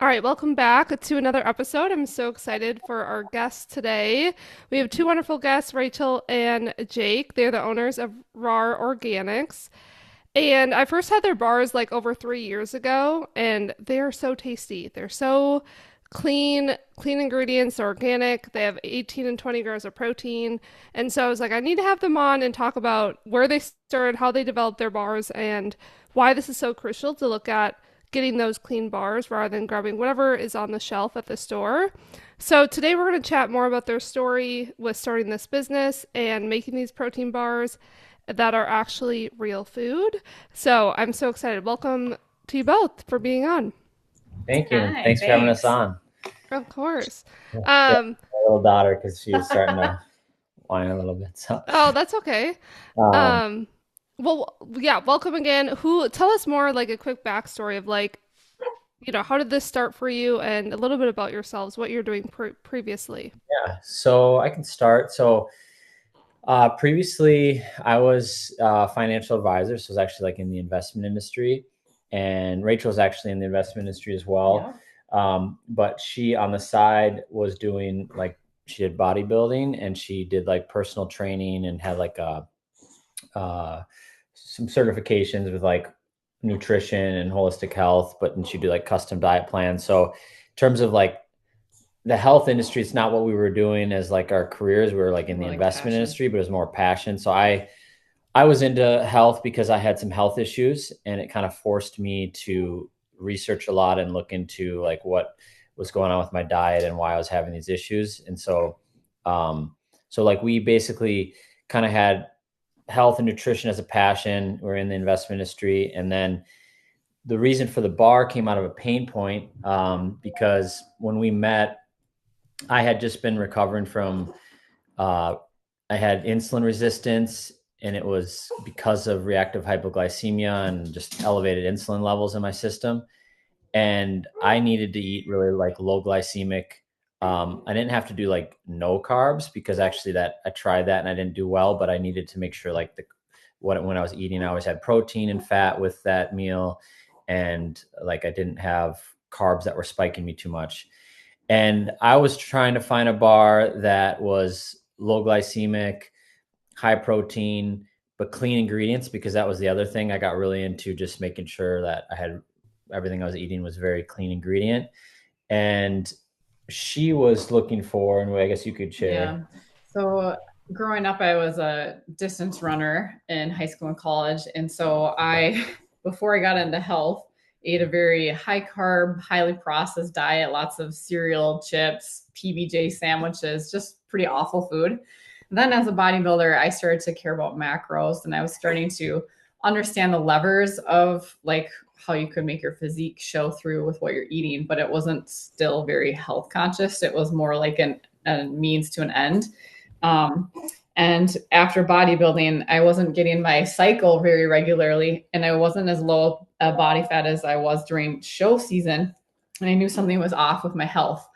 All right, welcome back to another episode. I'm so excited for our guests today. We have two wonderful guests, Rachel and Jake. They're the owners of Rawr Organics. And I first had their bars like over 3 years ago, and they are so tasty. They're so clean ingredients, organic. They have 18 and 20 grams of protein. And so I was like, I need to have them on and talk about where they started, how they developed their bars, and why this is so crucial to look at getting those clean bars rather than grabbing whatever is on the shelf at the store. So today we're going to chat more about their story with starting this business and making these protein bars that are actually real food. So I'm so excited. Welcome to you both for being on. Thank you, and Hi, thanks for having us thanks. on. Of course. Yeah, Um, my little daughter, because she was starting to whine a little bit. So, oh, that's okay. um, Um, well, yeah, welcome again. Who tell us more like a quick backstory of like, how did this start for you and a little bit about yourselves, what you're doing previously. yeah, so I can start. Previously, I was a financial advisor, so I was actually like in the investment industry, and Rachel was actually in the investment industry as well. Yeah. But she on the side was doing like she did bodybuilding and she did like personal training and had like uh, some certifications with like nutrition and holistic health, but and she do like custom diet plans. So in terms of like the health industry, it's not what we were doing as like our careers. We were like in the More like investment passion. industry, but it was more passion. So I was into health because I had some health issues and it kind of forced me to research a lot and look into like what was going on with my diet and why I was having these issues. And so like we basically kind of had health and nutrition as a passion. We're in the investment industry. And then the reason for the bar came out of a pain point because when we met, I had just been recovering from, uh, I had insulin resistance, and it was because of reactive hypoglycemia and just elevated insulin levels in my system. And I needed to eat really like low glycemic. I didn't have to do like no carbs because actually that I tried that and I didn't do well, but I needed to make sure like when I was eating, I always had protein and fat with that meal, and like I didn't have carbs that were spiking me too much. And I was trying to find a bar that was low glycemic, high protein, but clean ingredients because that was the other thing I got really into, just making sure that I had everything I was eating was very clean ingredient. And she was looking for, and I guess you could share. Yeah. So growing up, I was a distance runner in high school and college. And so before I got into health, ate a very high carb, highly processed diet, lots of cereal, chips, PBJ sandwiches, just pretty awful food. And then as a bodybuilder, I started to care about macros and I was starting to understand the levers of like how you could make your physique show through with what you're eating, but it wasn't still very health conscious. It was more like a means to an end. Um, and after bodybuilding, I wasn't getting my cycle very regularly, and I wasn't as low a body fat as I was during show season. And I knew something was off with my health.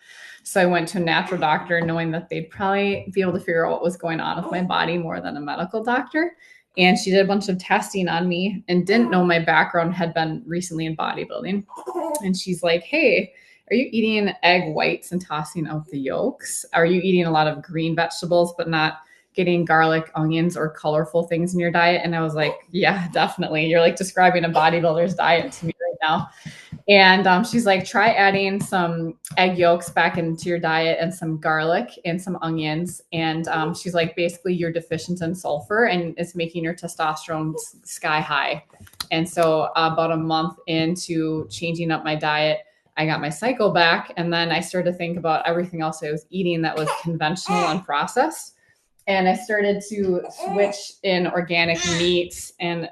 So I went to a natural doctor, knowing that they'd probably be able to figure out what was going on with my body more than a medical doctor. And she did a bunch of testing on me and didn't know my background had been recently in bodybuilding. And she's like, hey, are you eating egg whites and tossing out the yolks? Are you eating a lot of green vegetables, but not getting garlic, onions, or colorful things in your diet? And I was like, yeah, definitely. You're like describing a bodybuilder's diet to me right now. And she's like, try adding some egg yolks back into your diet and some garlic and some onions. And she's like, basically, you're deficient in sulfur and it's making your testosterone sky high. And so, about a month into changing up my diet, I got my cycle back. And then I started to think about everything else I was eating that was conventional and processed. And I started to switch in organic meats and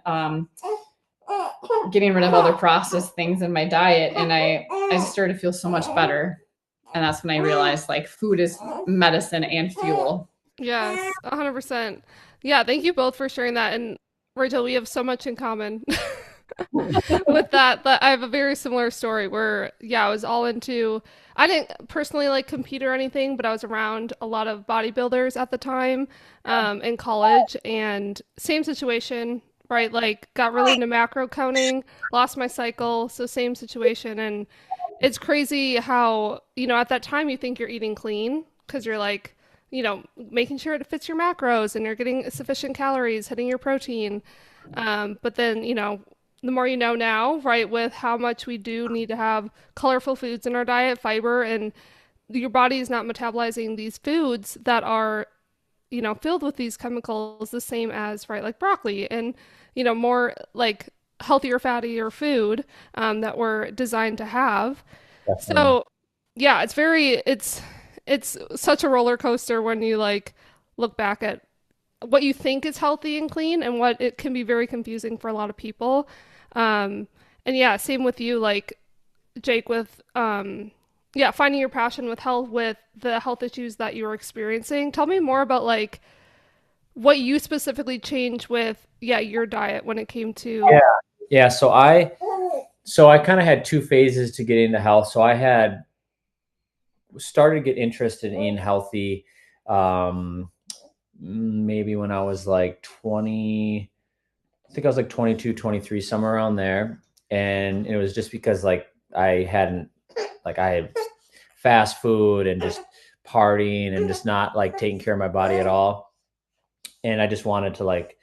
getting rid of other processed things in my diet. And I just started to feel so much better. And that's when I realized like food is medicine and fuel. Yes, 100%. Yeah, thank you both for sharing that. And Rachel, we have so much in common with that. That I have a very similar story where, yeah, I was all into, I didn't personally like compete or anything, but I was around a lot of bodybuilders at the time in college, and same situation, right? Like, got really into macro counting, lost my cycle, so same situation. And it's crazy how, at that time you think you're eating clean because you're like, making sure it fits your macros and you're getting sufficient calories, hitting your protein. But then, the more you know now, right, with how much we do need to have colorful foods in our diet, fiber, and your body is not metabolizing these foods that are, filled with these chemicals the same as, right, like broccoli and, more like healthier, fattier food that we're designed to have. Definitely. So, yeah, it's such a roller coaster when you like look back at what you think is healthy and clean and what it can be very confusing for a lot of people. Um, and yeah, same with you, like Jake, with yeah, finding your passion with health, with the health issues that you were experiencing. Tell me more about like what you specifically changed with, yeah, your diet when it came Yeah. to. Yeah. So I kind of had two phases to get into health. So I had started to get interested in healthy, um, maybe when I was like 20, I think I was like 22, 23, somewhere around there. And it was just because like I had fast food and just partying and just not like taking care of my body at all. And I just wanted to like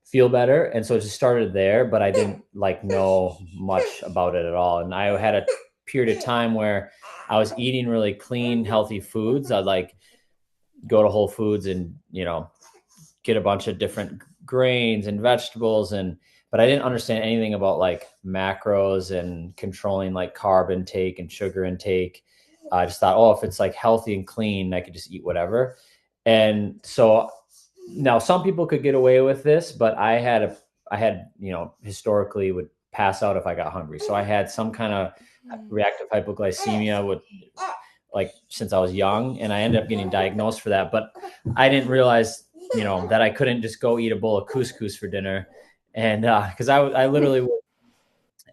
feel better. And so it just started there, but I didn't like know much about it at all. And I had a period of time where I was eating really clean, healthy foods. I'd like go to Whole Foods and, get a bunch of different grains and vegetables, but I didn't understand anything about like macros and controlling like carb intake and sugar intake. I just thought, oh, if it's like healthy and clean, I could just eat whatever. And so now some people could get away with this, but I had, historically would pass out if I got hungry. So I had some kind of Mm. reactive hypoglycemia with like since I was young, and I ended up getting diagnosed for that. But I didn't realize, that I couldn't just go eat a bowl of couscous for dinner, and because I literally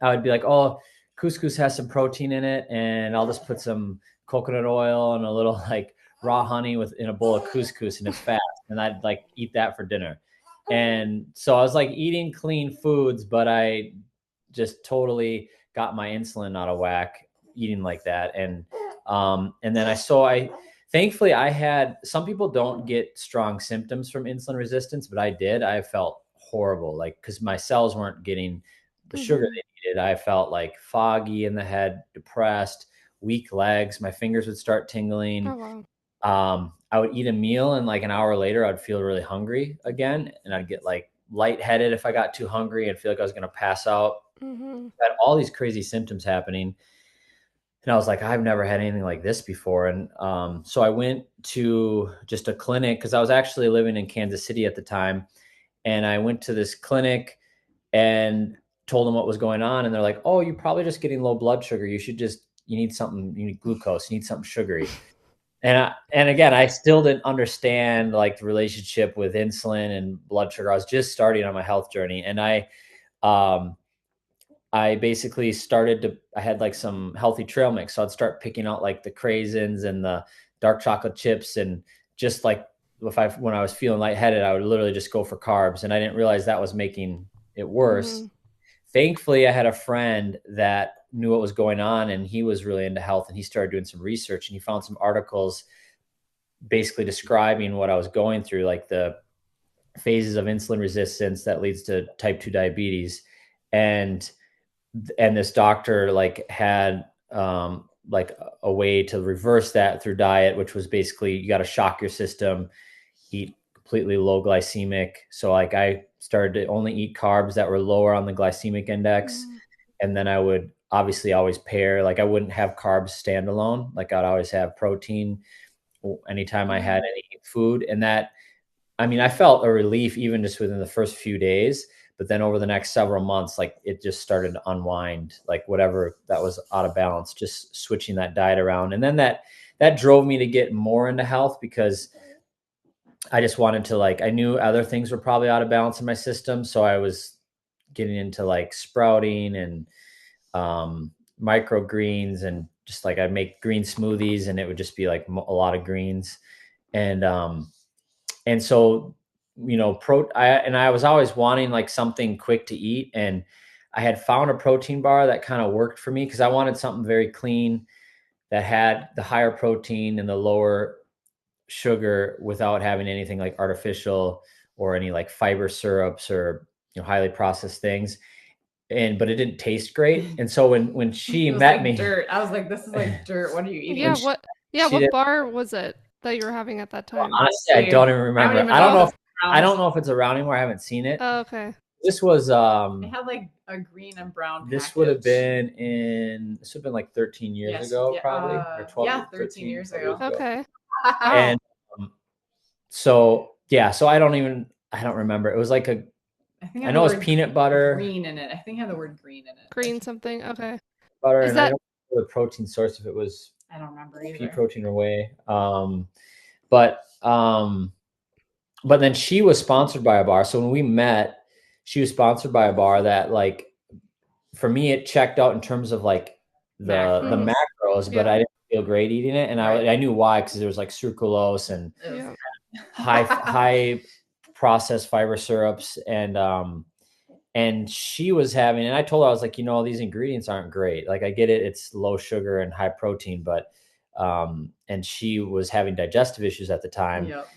I would be like, oh, couscous has some protein in it, and I'll just put some coconut oil and a little like raw honey with in a bowl of couscous, and it's fast, and I'd like eat that for dinner. And so I was like eating clean foods, but I just totally got my insulin out of whack eating like that. And then I thankfully I had some people don't get strong symptoms from insulin resistance, but I did. I felt horrible, like because my cells weren't getting the sugar Mm-hmm. they needed. I felt like foggy in the head, depressed, weak legs. My fingers would start tingling. Oh, wow. I would eat a meal and like an hour later, I'd feel really hungry again. And I'd get like lightheaded if I got too hungry and feel like I was going to pass out. Mm-hmm. I had all these crazy symptoms happening. And I was like, I've never had anything like this before. And so I went to just a clinic because I was actually living in Kansas City at the time. And I went to this clinic and told them what was going on. And they're like, oh, you're probably just getting low blood sugar. You need something, you need glucose, you need something sugary. And again, I still didn't understand like the relationship with insulin and blood sugar. I was just starting on my health journey. And um, I basically I had like some healthy trail mix. So I'd start picking out like the craisins and the dark chocolate chips. And just like when I was feeling lightheaded, I would literally just go for carbs. And I didn't realize that was making it worse. Mm-hmm. Thankfully, I had a friend that knew what was going on, and he was really into health, and he started doing some research, and he found some articles basically describing what I was going through, like the phases of insulin resistance that leads to type 2 diabetes. And this doctor like had like a way to reverse that through diet, which was basically you got to shock your system, eat completely low glycemic. So like I started to only eat carbs that were lower on the glycemic index. Mm-hmm. And then I would obviously always pair, like I wouldn't have carbs standalone. Like I'd always have protein anytime I had Mm-hmm. any food. And that, I mean, I felt a relief even just within the first few days, but then over the next several months, like it just started to unwind, like whatever that was out of balance, just switching that diet around. And then that drove me to get more into health because I just wanted to like, I knew other things were probably out of balance in my system. So I was getting into like sprouting and microgreens, and just like I'd make green smoothies and it would just be like a lot of greens. And and so I was always wanting like something quick to eat, and I had found a protein bar that kind of worked for me because I wanted something very clean that had the higher protein and the lower sugar without having anything like artificial or any like fiber syrups or highly processed things. But it didn't taste great. And so when she It was met like me, dirt. I was like, this is like dirt. What are you eating? she What did, bar was it that you were having at that time? honestly, I don't even I don't remember. even know if it's I around. don't know if it's around anymore. I haven't seen it. Oh, okay. This was It had like a green and brown this package. would have been like 13 years ago, probably, or 12, yeah, 13 years ago. Okay. And so I don't remember. It was like I know it was peanut butter. Green in it. I think it had the word green in it. Green something. Okay. Butter, Is and that I don't know the protein source, if it was I don't remember either. pea protein or whey. But then she was sponsored by a bar. So when we met, she was sponsored by a bar that, like, for me, it checked out in terms of like the macros, but I didn't feel great eating it. And I knew why, because there was like sucralose and high processed fiber syrups. And she was having, and I told her, I was like, these ingredients aren't great. Like, I get it. It's low sugar and high protein, but, and she was having digestive issues at the time. Yep.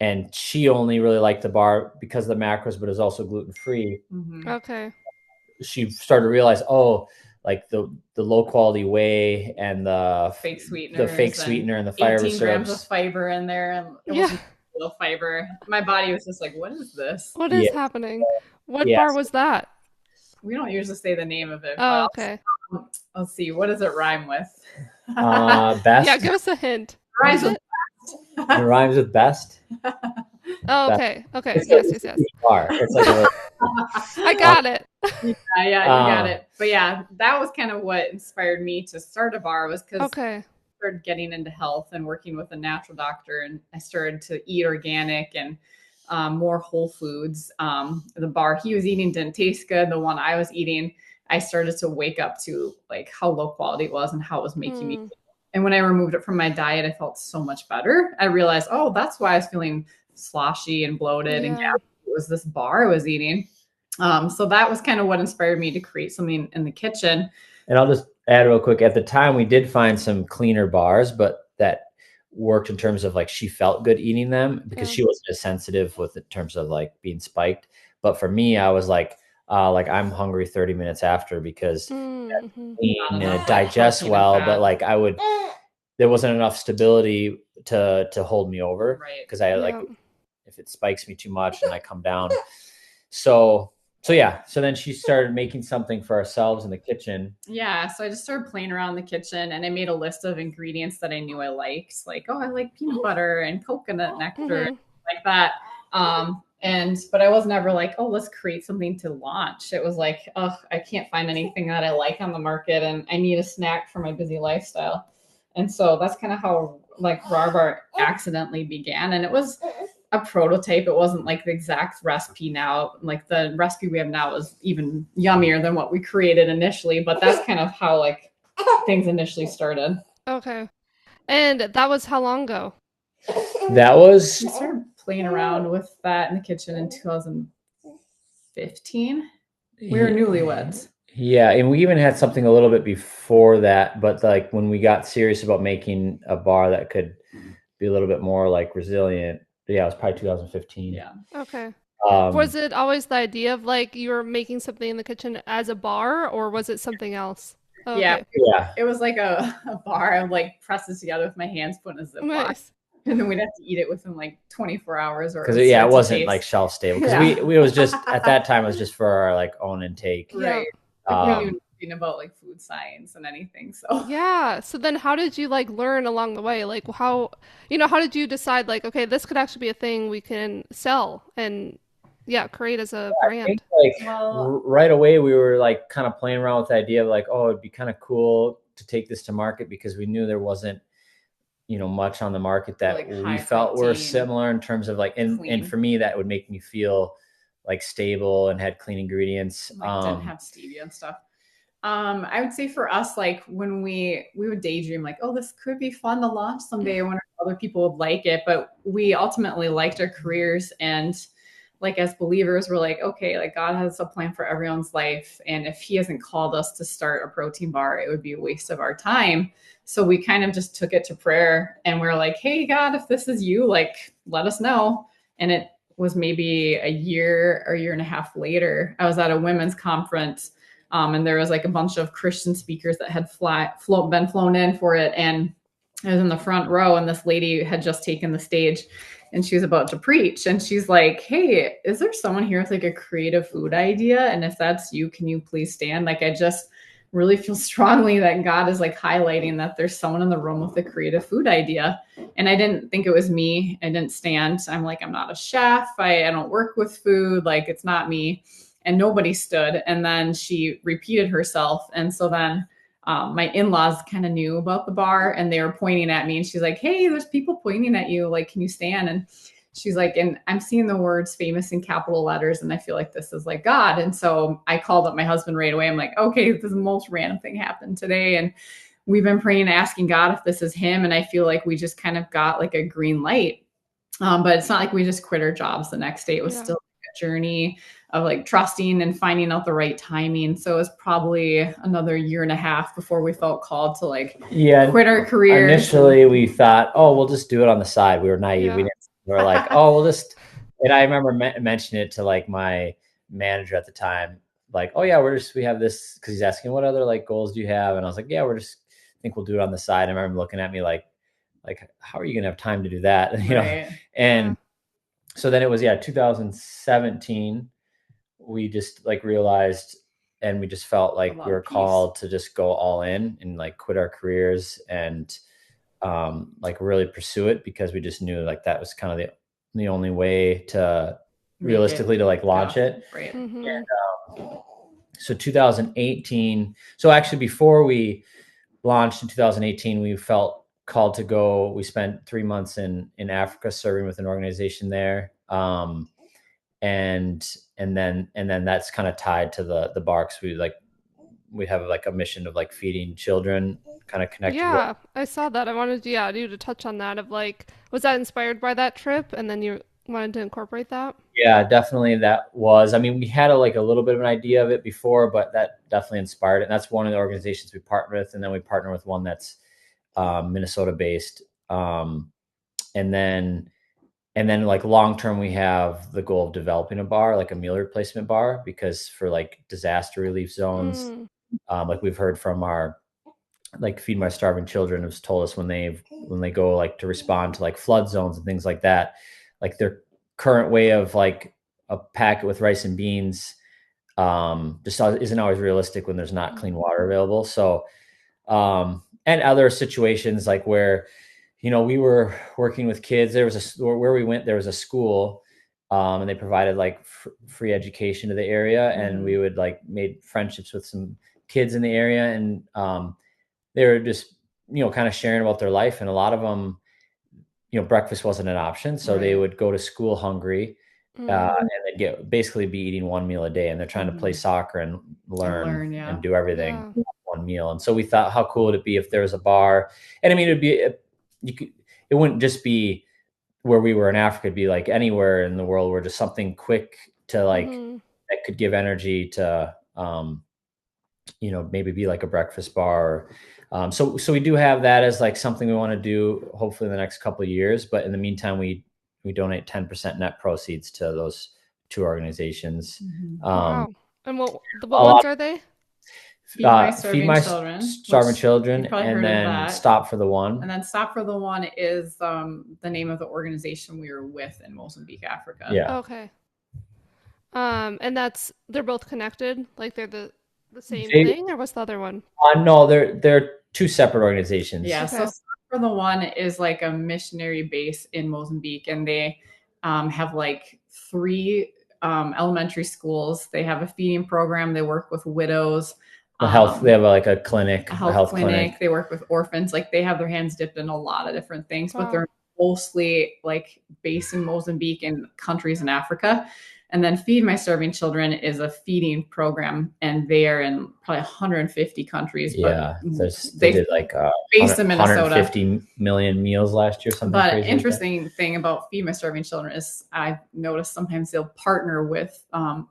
And she only really liked the bar because of the macros, but it's also gluten-free. Mm-hmm. Okay. She started to realize, like the low quality whey and the fake sweetener and the fiber 18 syrups. grams of fiber in there, and it wasn't real fiber. My body was just like, what is this? What is happening? What bar was that? We don't usually say the name of it. Oh, okay. Let's see. What does it rhyme with? Best. Yeah, give us a hint. Rhymes with it rhymes with best. Oh, okay. Okay. Yes. Bar. It's like I got it. Yeah, you got it. But yeah, that was kind of what inspired me to start a bar, was because I started getting into health and working with a natural doctor, and I started to eat organic and more whole foods. The bar he was eating didn't taste good. The one I was eating, I started to wake up to like how low quality it was and how it was making me feel. And when I removed it from my diet, I felt so much better. I realized, oh, that's why I was feeling sloshy and bloated and gassy. It was this bar I was eating. So that was kind of what inspired me to create something in the kitchen. And I'll just add real quick. At the time, we did find some cleaner bars, but that worked in terms of like she felt good eating them because she wasn't as sensitive with in terms of like being spiked. But for me, I was like I'm hungry 30 minutes after because it digests well, but like there wasn't enough stability to hold me over because I like if it spikes me too much and I come down. So then she started making something for ourselves in the kitchen. Yeah. So I just started playing around in the kitchen, and I made a list of ingredients that I knew I liked. Like, I like peanut butter and coconut nectar, like that. But I was never like, let's create something to launch. It was like, I can't find anything that I like on the market, and I need a snack for my busy lifestyle. And so that's kind of how like Rawr accidentally began. And it was a prototype. It wasn't like the exact recipe now. Like the recipe we have now is even yummier than what we created initially, but that's kind of how like things initially started. Okay. And that was how long ago? That was... We started playing around with that in the kitchen in 2015. We were newlyweds. Yeah, and we even had something a little bit before that, but like when we got serious about making a bar that could be a little bit more like resilient, it was probably 2015. Yeah. Okay. Was it always the idea of like you were making something in the kitchen as a bar, or was it something else? Okay. Yeah. It was like a bar. I would like press it together with my hands, put in a Ziploc. And then we'd have to eat it within like 24 hours. Because it wasn't like shelf stable. Because we was just at that time it was just for our like own intake. Right. Like, we knew nothing about like food science and anything. So So then how did you like learn along the way? Like how did you decide like, okay, this could actually be a thing we can sell and create as a brand? I think, right away we were like kind of playing around with the idea of like, it'd be kind of cool to take this to market, because we knew there wasn't much on the market that like we felt were similar in terms of like, and for me, that would make me feel like stable and had clean ingredients. Didn't have stevia and stuff. I would say for us, like when we would daydream like, this could be fun to launch someday. I wonder if other people would like it, but we ultimately liked our careers, and like as believers, we're like, okay, like God has a plan for everyone's life. And if he hasn't called us to start a protein bar, it would be a waste of our time. So we kind of just took it to prayer and we're like, hey, God, if this is you, like, let us know. And it was maybe a year or year and a half later. I was at a women's conference, and there was like a bunch of Christian speakers that had been flown in for it. And I was in the front row, and this lady had just taken the stage and she was about to preach. And she's like, hey, is there someone here with like a creative food idea? And if that's you, can you please stand? Like, I just really feel strongly that God is like highlighting that there's someone in the room with a creative food idea. And I didn't think it was me. I didn't stand. I'm like, I'm not a chef. I don't work with food. Like, it's not me. And nobody stood. And then she repeated herself. And so then my in-laws kind of knew about the bar and they were pointing at me, and she's like, hey, there's people pointing at you. Like, can you stand? And she's like, and I'm seeing the words famous in capital letters, and I feel like this is like God. And so I called up my husband right away. I'm like, okay, this is the most random thing happened today. And we've been praying and asking God if this is him. And I feel like we just kind of got like a green light. But it's not like we just quit our jobs the next day. It was still a journey of like trusting and finding out the right timing. So it was probably another year and a half before we felt called to like quit our careers. Initially, we thought, oh, we'll just do it on the side. We were naive. We were like, oh, we'll just. And I remember mentioning it to like my manager at the time, like, oh yeah, we have this, because he's asking what other like goals do you have, and I was like, yeah, I think we'll do it on the side. And I remember looking at me like, how are you gonna have time to do that? You know, and so then it was 2017. We just like realized, and we just felt like we were called to just go all in and like quit our careers and like really pursue it, because we just knew like that was kind of the only way to realistically to like launch it. Right. Mm-hmm. And so 2018. So actually, before we launched in 2018, we felt called to go. We spent 3 months in Africa serving with an organization there. And then that's kind of tied to the bar, because we have like a mission of like feeding children, kind of connected. Yeah, I saw that. I wanted you to touch on that, of like, was that inspired by that trip and then you wanted to incorporate that? Yeah, definitely. That was, I mean, we had a little bit of an idea of it before, but that definitely inspired it. And that's one of the organizations we partner with. And then we partner with one that's Minnesota based. And then like long term, we have the goal of developing a bar, like a meal replacement bar, because for like disaster relief zones, like we've heard from our like Feed My Starving Children has told us when they go like to respond to like flood zones and things like that, like their current way of like a packet with rice and beans just isn't always realistic when there's not clean water available. So and other situations like where, you know, we were working with kids. There was where we went, there was a school, and they provided like free education to the area. And we would like made friendships with some kids in the area. And they were just, you know, kind of sharing about their life. And a lot of them, you know, breakfast wasn't an option. So they would go to school hungry, and they'd basically be eating one meal a day. And they're trying to play soccer and learn and do everything one meal. And so we thought, how cool would it be if there was a bar? And I mean, it wouldn't just be where we were in Africa. It'd be like anywhere in the world where just something quick to like that could give energy to, you know, maybe be like a breakfast bar. So we do have that as like something we want to do, hopefully in the next couple of years. But in the meantime, we donate 10% net proceeds to those two organizations. Wow. And what ones are they? Feed My Starving Children, and then Stop for the One. And then Stop for the One is the name of the organization we were with in Mozambique, Africa. Yeah. Okay. And they're both connected? Like they're the same thing, or what's the other one? No, they're two separate organizations. Yeah. Okay. So Stop for the One is like a missionary base in Mozambique, and they have like 3 elementary schools. They have a feeding program. They work with widows. They have like a clinic, a health clinic. They work with orphans. Like they have their hands dipped in a lot of different things, but they're mostly like based in Mozambique and countries in Africa. And then Feed My Starving Children is a feeding program, and they are in probably 150 countries, but Yeah, they did like based in Minnesota. 150 million meals last year, something But crazy. interesting thing about Feed My Starving Children is I've noticed sometimes they'll partner with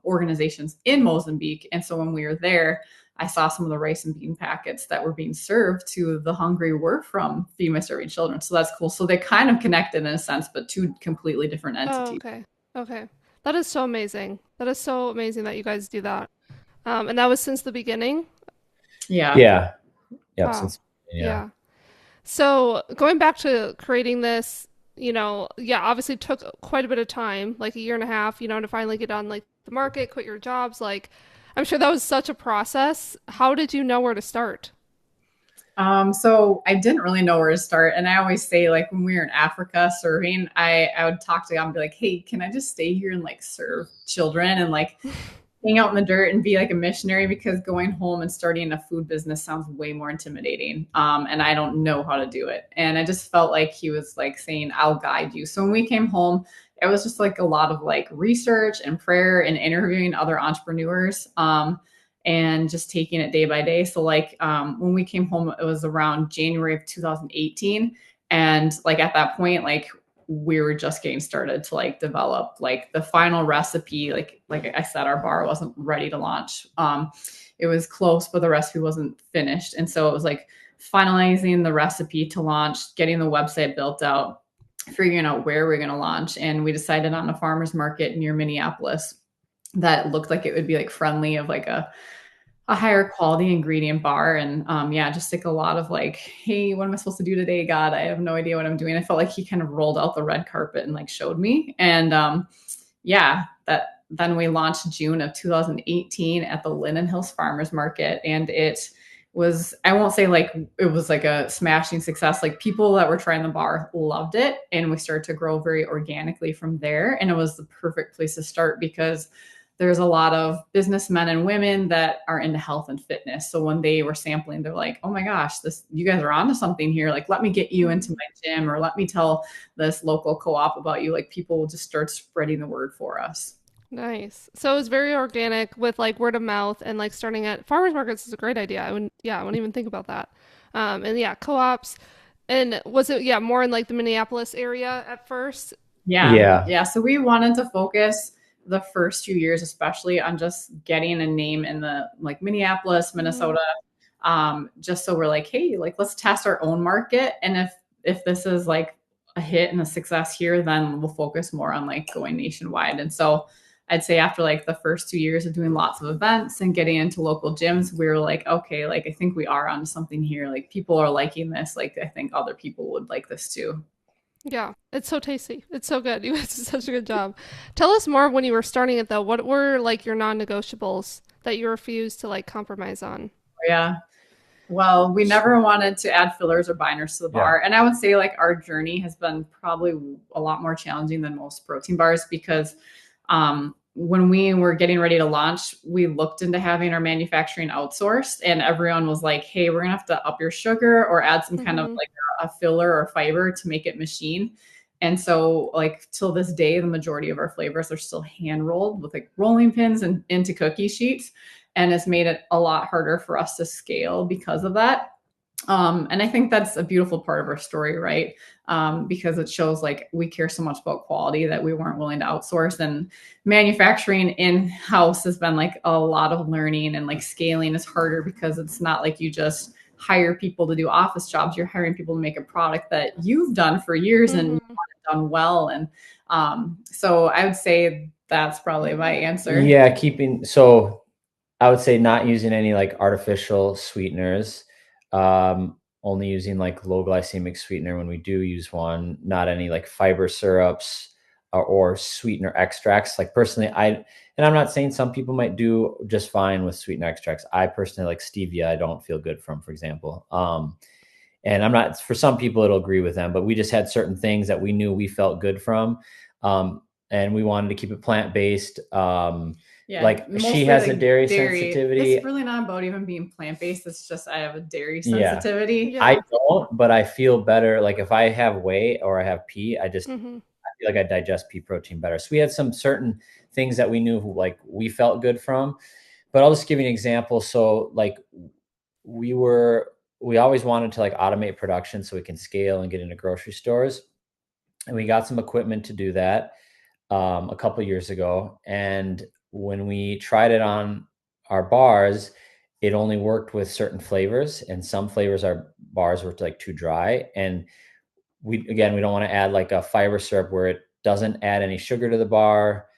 organizations in Mozambique. And so when we were there, I saw some of the rice and bean packets that were being served to the hungry were from Feed My Starving Children. So that's cool. So they kind of connected in a sense, but two completely different entities. Oh, okay. Okay. That is so amazing. That is so amazing that you guys do that. And that was since the beginning? Yeah. Yeah. Yep. Wow. Yeah. Yeah. So going back to creating this, yeah, obviously took quite a bit of time, like a year and a half, to finally get on like the market, quit your jobs. Like, I'm sure that was such a process. How did you know where to start? So I didn't really know where to start. And I always say, like, when we were in Africa serving, I would talk to God and be like, hey, can I just stay here and like serve children and like hang out in the dirt and be like a missionary? Because going home and starting a food business sounds way more intimidating. And I don't know how to do it. And I just felt like he was like saying, I'll guide you. So when we came home, it was just like a lot of like research and prayer and interviewing other entrepreneurs. And just taking it day by day. So like when we came home, it was around January of 2018. And like at that point, like we were just getting started to like develop like the final recipe. Like I said, our bar wasn't ready to launch. It was close, but the recipe wasn't finished. And so it was like finalizing the recipe to launch, getting the website built out, figuring out where we're going to launch. And we decided on a farmer's market near Minneapolis that looked like it would be like friendly of like a higher quality ingredient bar. And yeah, just like a lot of like, hey, what am I supposed to do today, God? I have no idea what I'm doing. I felt like he kind of rolled out the red carpet and like showed me. And yeah, that then we launched June of 2018 at the Linden Hills Farmers Market. And it was, I won't say like it was like a smashing success. Like people that were trying the bar loved it. And we started to grow very organically from there. And it was the perfect place to start because there's a lot of businessmen and women that are into health and fitness. So when they were sampling, they're like, oh my gosh, you guys are onto something here. Like, let me get you into my gym, or let me tell this local co-op about you. Like people will just start spreading the word for us. Nice. So it was very organic with like word of mouth and like starting at farmers markets is a great idea. I wouldn't even think about that. And yeah, co-ops. And was it, yeah, more in like the Minneapolis area at first? Yeah. So we wanted to focus the first few years, especially on just getting a name in the like Minneapolis, Minnesota. Just so we're like, hey, like let's test our own market. And if this is like a hit and a success here, then we'll focus more on like going nationwide. And so I'd say after like the first 2 years of doing lots of events and getting into local gyms, we were like, okay, like I think we are onto something here. Like people are liking this. Like I think other people would like this too. Yeah, it's so tasty. It's so good. You guys did such a good job. Tell us more when you were starting it though. What were like your non-negotiables that you refused to like compromise on? Yeah. Well, we never wanted to add fillers or binders to the bar. And I would say like our journey has been probably a lot more challenging than most protein bars because when we were getting ready to launch, we looked into having our manufacturing outsourced and everyone was like, hey, we're gonna have to up your sugar or add some kind of like a filler or fiber to make it machine. And so like till this day, the majority of our flavors are still hand rolled with like rolling pins and into cookie sheets. And it's made it a lot harder for us to scale because of that. And I think that's a beautiful part of our story, right? Because it shows like we care so much about quality that we weren't willing to outsource. And manufacturing in-house has been like a lot of learning, and like scaling is harder because it's not like you just hire people to do office jobs. You're hiring people to make a product that you've done for years and done well. And so I would say that's probably my answer. Yeah, so I would say not using any like artificial sweeteners, only using like low glycemic sweetener when we do use one, not any like fiber syrups or sweetener extracts. Like personally, and I'm not saying some people might do just fine with sweetener extracts. I personally like stevia. I don't feel good from, for example. And I'm not, for some people, it'll agree with them, but we just had certain things that we knew we felt good from. And we wanted to keep it plant-based. Yeah, like she has a dairy sensitivity. It's really not about even being plant-based. It's just I have a dairy sensitivity. Yeah. I don't, but I feel better. Like if I have whey or I have pea, I feel feel like I digest pea protein better. So we had some certain things that we knew like we felt good from, but I'll just give you an example. So like we always wanted to like automate production so we can scale and get into grocery stores. And we got some equipment to do that a couple of years ago. And when we tried it on our bars, it only worked with certain flavors, and some flavors our bars were like too dry. And we don't want to add like a fiber syrup where it doesn't add any sugar to the bar.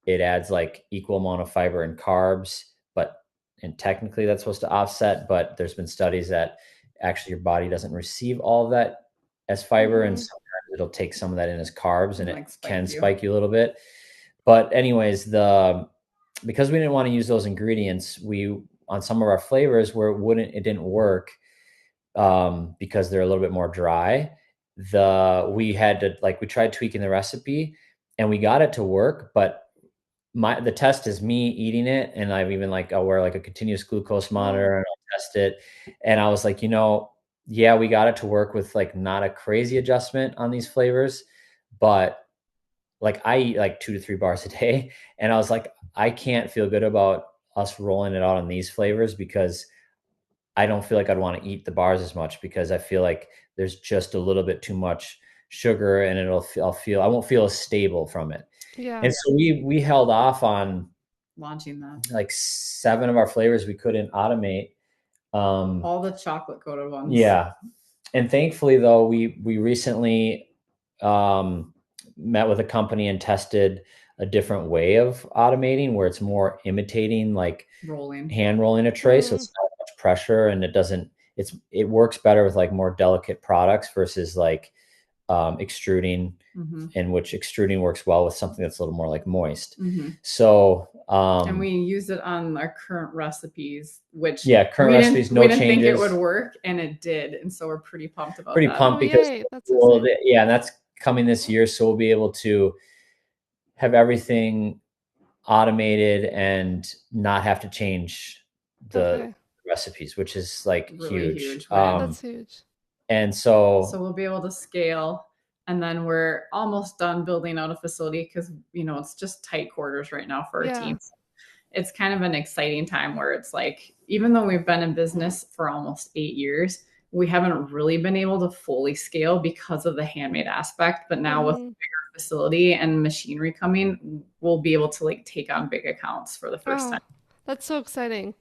It adds like equal amount of fiber and carbs, and technically that's supposed to offset, but there's been studies that actually your body doesn't receive all of that as fiber, and sometimes it'll take some of that in as carbs, and it can spike you a little bit. But anyways, because we didn't want to use those ingredients, we on some of our flavors where it didn't work because they're a little bit more dry. We tried tweaking the recipe and we got it to work, but the test is me eating it, and I've even I'll wear like a continuous glucose monitor and I'll test it. And I was like, yeah, we got it to work with like not a crazy adjustment on these flavors, but like I eat like 2 to 3 bars a day. And I was like, I can't feel good about us rolling it out on these flavors because I don't feel like I'd want to eat the bars as much, because I feel like there's just a little bit too much sugar and I won't feel as stable from it. Yeah. And so we held off on launching that. Like 7 of our flavors we couldn't automate. All the chocolate coated ones. Yeah. And thankfully though, we recently met with a company and tested a different way of automating where it's more imitating like hand rolling a tray. So it's not much pressure, and it works better with like more delicate products versus like extruding, in which extruding works well with something that's a little more like moist. So and we use it on our current recipes, which current recipes, no changes. We didn't think it would work, and it did, and so we're pretty pumped about that. Pumped because and that's coming this year, so we'll be able to have everything automated and not have to change the recipes, which is like really huge. That's huge. And so we'll be able to scale, and then we're almost done building out a facility because it's just tight quarters right now for our team. It's kind of an exciting time where it's like, even though we've been in business for almost 8 years, we haven't really been able to fully scale because of the handmade aspect. But now with a bigger facility and machinery coming, we'll be able to like take on big accounts for the first time. That's so exciting.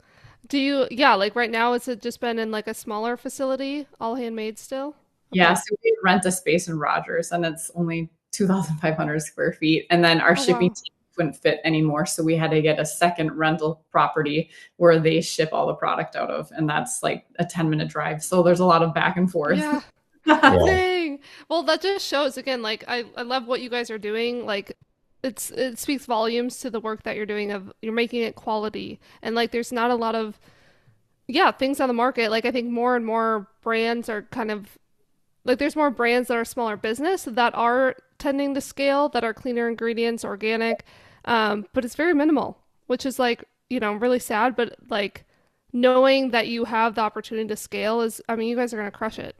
Like right now, has it just been in like a smaller facility, all handmade still? Yeah, so we rent a space in Rogers, and it's only 2,500 square feet. And then our shipping team couldn't fit anymore, so we had to get a second rental property where they ship all the product out of, and that's like a 10-minute drive. So there's a lot of back and forth. Yeah. Dang. Well, that just shows again, like I love what you guys are doing. Like it speaks volumes to the work that you're doing, of you're making it quality, and like there's not a lot of things on the market. Like I think more and more brands are kind of like, there's more brands that are smaller business that are tending to scale, that are cleaner ingredients, organic, but it's very minimal, which is like really sad. But like knowing that you have the opportunity to scale you guys are gonna crush it.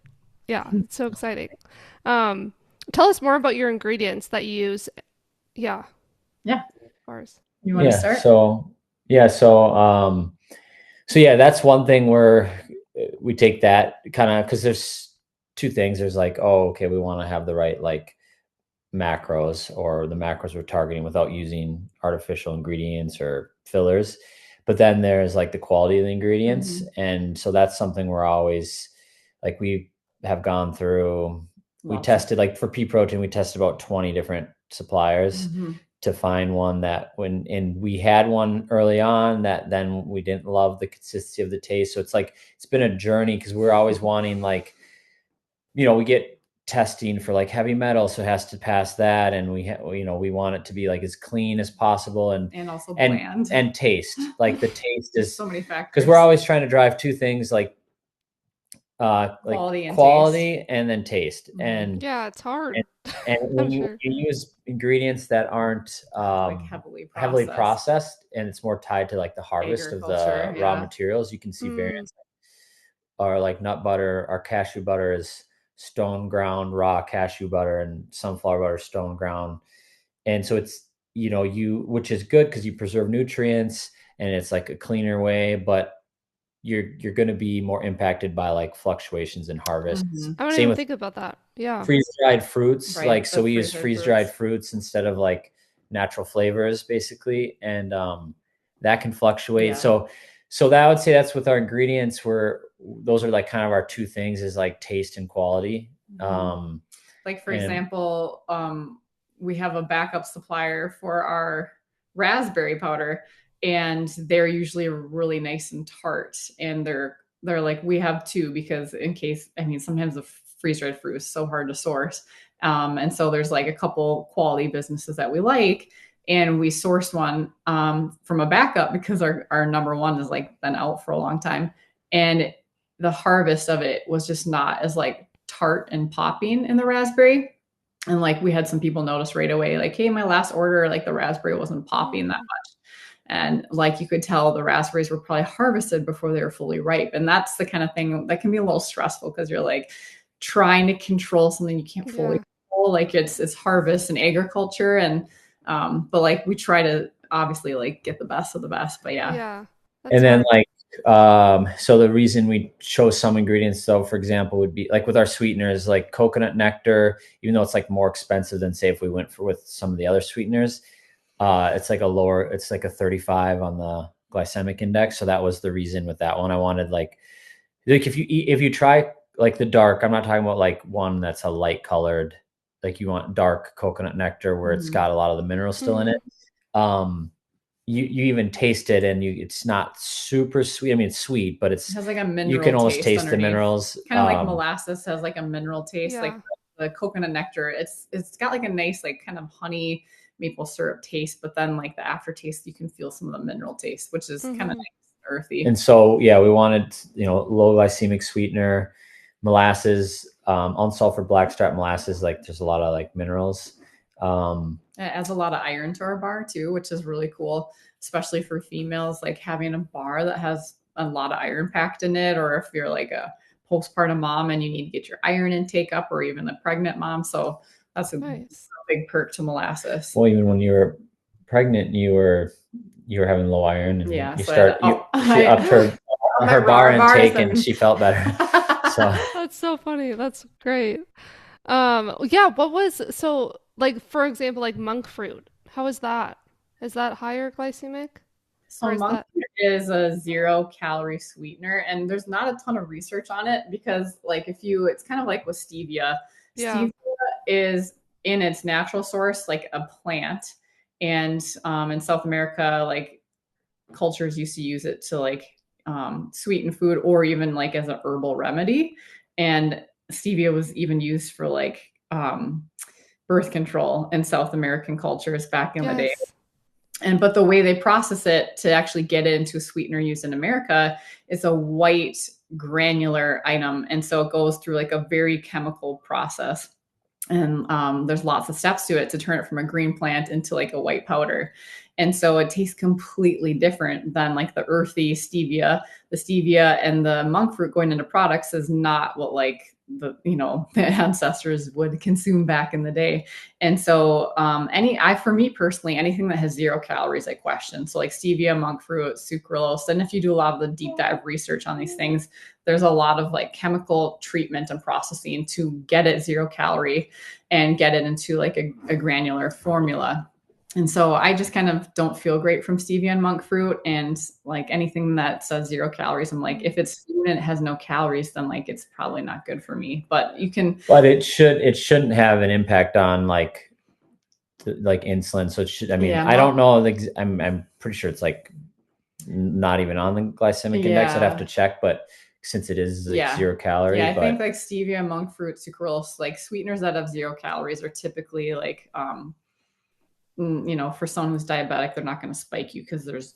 Yeah, it's so exciting. Tell us more about your ingredients that you use. Yeah. Bars. You want to start? So that's one thing where we take that kind of, because there's 2 things. There's like, we want to have the right like macros, or the macros we're targeting without using artificial ingredients or fillers. But then there's like the quality of the ingredients. And so that's something we're always like, we have gone through. We tested, like for pea protein, we tested about 20 different suppliers to find one and we had one early on that then we didn't love the consistency of the taste. So it's like, it's been a journey, because we're always wanting like, we get testing for like heavy metal, so it has to pass that. And we want it to be like as clean as possible, and also bland and taste. Like the taste is so many factors, because we're always trying to drive 2 things, like quality and then taste. And it's hard. And when you use ingredients that aren't like heavily processed, and it's more tied to like the harvest of the raw materials, you can see variants. Or like nut butter, our cashew butter is stone ground raw cashew butter and sunflower butter stone ground. And so it's, which is good because you preserve nutrients and it's like a cleaner way, but you're going to be more impacted by like fluctuations in harvests. I don't Same even with think about that. Yeah. freeze-dried fruits. Right. Like, so The we use freezer freeze-dried fruits. fruits instead of like natural flavors basically. And that can fluctuate. Yeah. So that I would say that's with our ingredients where those are like kind of our two things is like taste and quality. Like for example, we have a backup supplier for our raspberry powder, and they're usually really nice and tart. And they're like, we have two because in case, I mean, sometimes the freeze-dried fruit is so hard to source. And so there's like a couple quality businesses that we like, and we sourced one from a backup because our number one has like been out for a long time. And the harvest of it was just not as like tart and popping in the raspberry. And like we had some people notice right away, like, hey, my last order, like the raspberry wasn't popping that much. And like you could tell the raspberries were probably harvested before they were fully ripe. And that's the kind of thing that can be a little stressful because you're like trying to control something you can't fully control. Like it's harvest and agriculture. And but like we try to obviously like get the best of the best. But Yeah. And then like so the reason we chose some ingredients, though, for example, would be like with our sweeteners, like coconut nectar, even though it's like more expensive than say if we went with some of the other sweeteners, it's like a 35 on the glycemic index. So that was the reason with that one. I wanted like if you try like the dark, I'm not talking about like one that's a light colored, like you want dark coconut nectar where it's got a lot of the minerals still in it. You even taste it and it's not super sweet. I mean, it's sweet, but it has like a mineral you can almost taste taste the minerals. Kind of like molasses has like a mineral taste. Like the coconut nectar, it's got like a nice like kind of honey maple syrup taste, but then like the aftertaste, you can feel some of the mineral taste, which is kind of nice, earthy. And so we wanted low glycemic sweetener, molasses, unsulfured blackstrap molasses. Like there's a lot of like minerals. It adds a lot of iron to our bar too, which is really cool, especially for females, like having a bar that has a lot of iron packed in it, or if you're like a postpartum mom and you need to get your iron intake up, or even a pregnant mom. So that's a big perk to molasses. Well, even when you were pregnant, you were having low iron, and you upped her bar intake, and she felt better. So that's so funny. That's great. What was so like, for example, like monk fruit? How is that? Is that higher glycemic? So monk fruit is a 0-calorie sweetener, and there's not a ton of research on it because like it's kind of like with stevia. Stevia is in its natural source like a plant, and in South America, like cultures used to use it to like sweeten food or even like as a herbal remedy. And stevia was even used for like birth control in South American cultures back in the day. But the way they process it to actually get it into a sweetener used in America is a white granular item. And so it goes through like a very chemical process. And there's lots of steps to it to turn it from a green plant into like a white powder. And so it tastes completely different than like the earthy stevia. The stevia and the monk fruit going into products is not what like the ancestors would consume back in the day. And so for me personally, anything that has 0 calories, I question. So like stevia, monk fruit, sucralose. And if you do a lot of the deep dive research on these things, there's a lot of like chemical treatment and processing to get it 0 calorie and get it into like a granular formula. And so I just kind of don't feel great from stevia and monk fruit, and like anything that says 0 calories, I'm like, if it's food and it has no calories, then like it's probably not good for me. But it shouldn't have an impact on like insulin. So it should. I mean, I don't know. I'm pretty sure it's like not even on the glycemic index. I'd have to check, but since it is like 0 calorie. I think like stevia, monk fruit, sucralose, like sweeteners that have 0 calories are typically like for someone who's diabetic, they're not going to spike you because there's,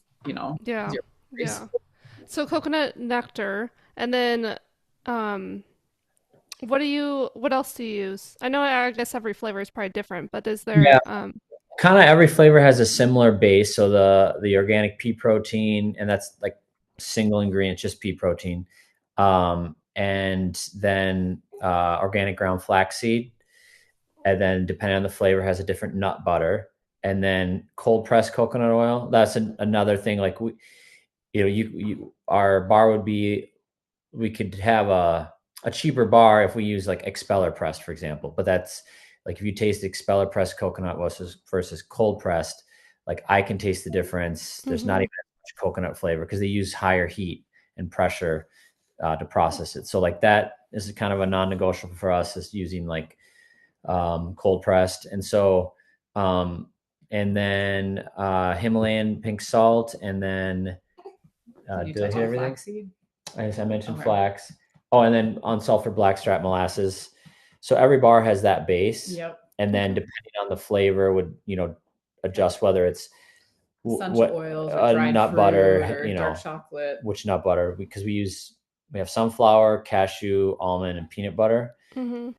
So coconut nectar, and then what else do you use? I guess every flavor is probably different, but is there kind of every flavor has a similar base. So the organic pea protein, and that's like single ingredient, just pea protein. and then organic ground flaxseed, and then depending on the flavor has a different nut butter, and then cold pressed coconut oil. That's another thing. Like our bar would be, we could have a cheaper bar if we use like expeller pressed, for example. But that's like, if you taste expeller pressed coconut versus cold pressed, like I can taste the difference. There's not even much coconut flavor because they use higher heat and pressure to process it. So like that is kind of a non-negotiable for us, is using like cold pressed. And so and then Himalayan pink salt, and then did I hit everything? Flaxseed? I mentioned flax. Oh, and then unsulfured blackstrap molasses. So every bar has that base. Yep. And then depending on the flavor would, adjust whether it's essential oils, nut fruit, butter, or dark chocolate. Which nut butter, because we have sunflower, cashew, almond, and peanut butter. Mm-hmm.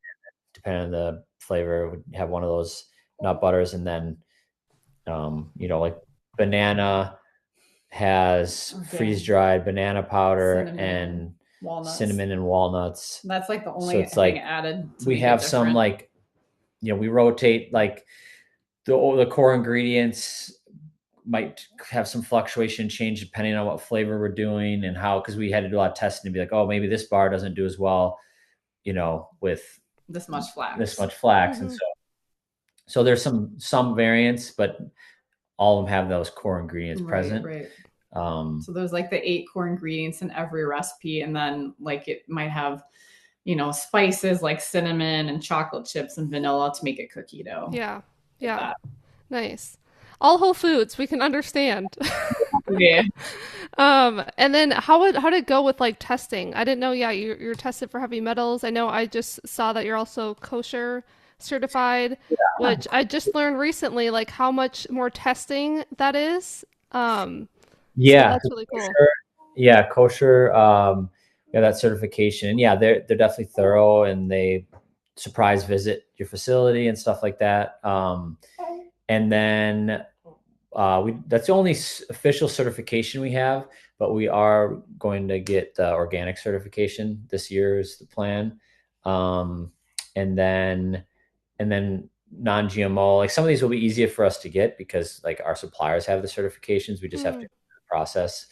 Depending on the flavor, would have one of those nut butters. And then, like banana has freeze-dried banana powder, and cinnamon and walnuts. That's like the only thing added. We have some like, we rotate, like the core ingredients might have some fluctuation change depending on what flavor we're doing and how, because we had to do a lot of testing to be like, oh, maybe this bar doesn't do as well, with this much flax. Mm-hmm. And so there's some variants, but all of them have those core ingredients present. Right. So there's like the 8 core ingredients in every recipe, and then like it might have, spices like cinnamon and chocolate chips and vanilla to make it cookie dough. Yeah. Nice. All whole foods we can understand. Yeah. And then how did it go with like testing? I didn't know. Yeah, you're tested for heavy metals. I know. I just saw that you're also kosher certified, which I just learned recently, like how much more testing that is. So that's really cool. Kosher. That certification, and they're definitely thorough, and they surprise visit your facility and stuff like that. And then that's the only official certification we have, but we are going to get organic certification this year is the plan. And then non-GMO, like some of these will be easier for us to get because like our suppliers have the certifications. We just have to do the process.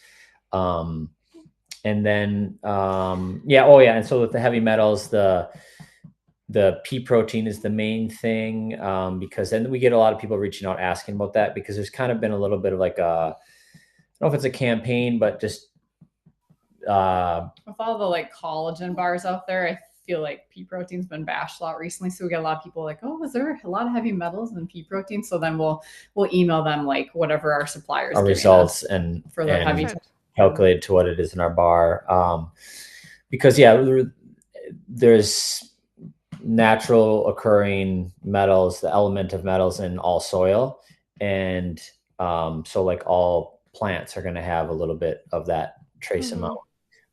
And then, and so with the heavy metals, the pea protein is the main thing, because then we get a lot of people reaching out asking about that, because there's kind of been a little bit of like I don't know if it's a campaign, but just with all the like collagen bars out there, I feel like pea protein's been bashed a lot recently. So we get a lot of people like, oh, is there a lot of heavy metals in pea protein? So then we'll email them like whatever our suppliers our results and for their heavy calculated to what it is in our bar, because there's natural occurring metals, the element of metals in all soil, and so like all plants are going to have a little bit of that trace amount,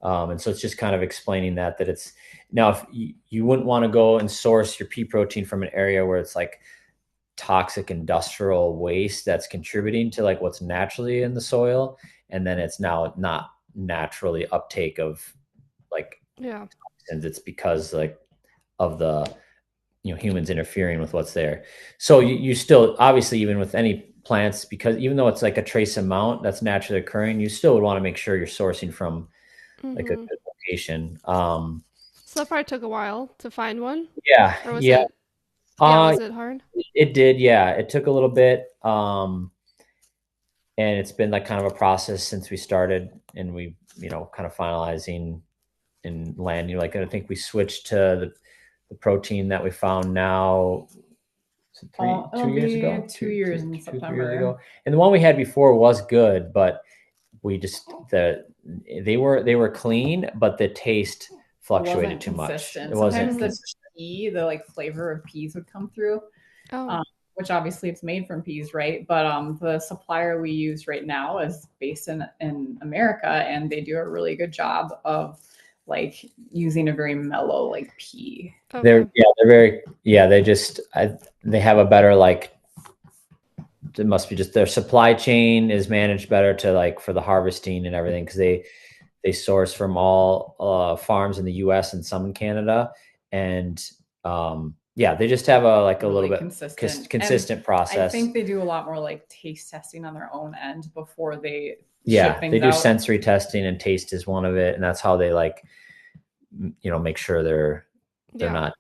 and so it's just kind of explaining that it's now, if you wouldn't want to go and source your pea protein from an area where it's like toxic industrial waste that's contributing to like what's naturally in the soil, and then it's now not naturally uptake of like toxins. It's because like of the humans interfering with what's there. So you still, obviously, even with any plants, because even though it's like a trace amount that's naturally occurring, you still would want to make sure you're sourcing from like a good location. So that probably took a while to find one. Or was it hard? It did. Yeah, it took a little bit. And it's been like kind of a process since we started, and we, kind of finalizing and landing. Like, I think we switched to the protein that we found now 2 years ago. 2 years in September. 3 years ago. And the one we had before was good, but we just they were clean, but the taste fluctuated too much. It Sometimes the pea, the like flavor of peas would come through. Which obviously it's made from peas, right? But the supplier we use right now is based in America, and they do a really good job of like using a very mellow like pea. Okay. They have a better like, it must be just their supply chain is managed better to like for the harvesting and everything, because They source from all farms in the U.S. and some in Canada, and yeah, they just have a like a little Really bit consistent. And consistent I process. think they do a lot more like taste testing on their own end before they ship Yeah, they things do out. sensory testing, and taste is one of it, and that's how they like make sure they're Yeah. not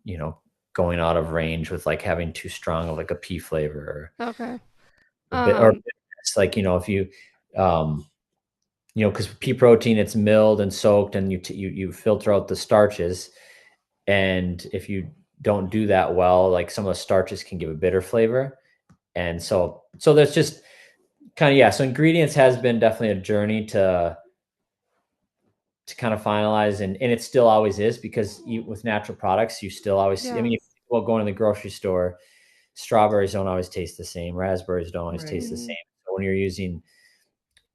you know going out of range with like having too strong of like a pea flavor Okay. or a bit or Um, bitterness. Like if you um because pea protein, it's milled and soaked, and you filter out the starches, and if you don't do that well, like some of the starches can give a bitter flavor, and so there's just kind of, yeah, so ingredients has been definitely a journey to kind of finalize, and it still always is, because with natural products you still always see, I yeah. mean, well, going to the grocery store, strawberries don't always taste the same, raspberries don't always taste Right. the Mhm. same. So when you're using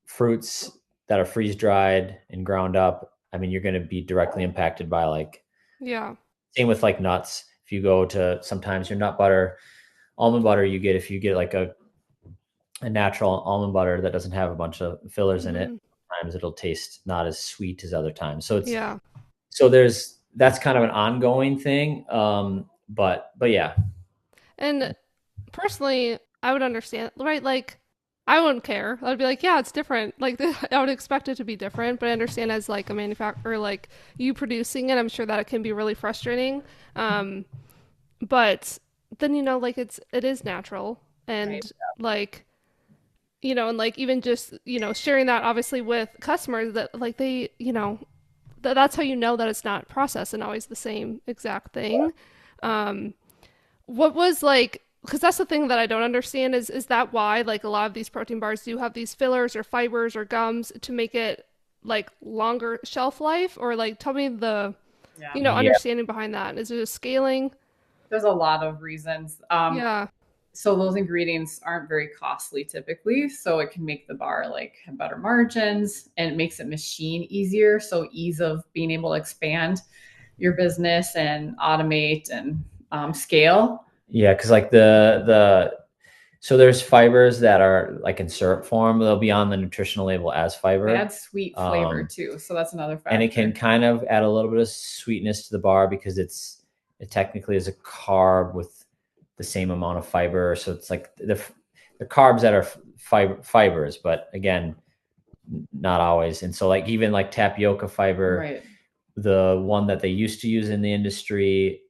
fruits that are freeze dried and ground up, I mean, you're going to be directly impacted by like, Yeah. same with like nuts. If you go to sometimes your nut butter, almond butter, if you get like a natural almond butter that doesn't have a bunch of fillers in it, Mhm. sometimes it'll taste not as sweet as other times. So Yeah. that's kind of an ongoing thing. But yeah. And personally, I would understand, right? Like, I wouldn't care. I'd be like, yeah, it's different. Like, I would expect it to be different, but I understand as like a manufacturer, like you producing it, I'm sure that it can be really frustrating. Um, but then like it is natural, Right. and like and like even just sharing that obviously with customers that like they that's how that it's not processed and always the same exact thing. Um, what was like, because that's the thing that I don't understand is that why like a lot of these protein bars do have these fillers or fibers or gums to make it like longer shelf life, or like tell me the Yeah. Yeah. understanding behind that. Is it a scaling? There's a lot of reasons. Yeah. So those ingredients aren't very costly typically, so it can make the bar like have better margins, and it makes it machine easier, so ease of being able to expand your business and automate and scale. Yeah, because like so there's fibers that are like in syrup form. They'll be on the nutritional label as They fiber. add sweet flavor Um, too, so that's another and it can factor. kind of add a little bit of sweetness to the bar because it technically is a carb with the same amount of fiber. So it's like the carbs that are fibers, but again, not always. And so like even like tapioca fiber, Right. the one that they used to use in the industry,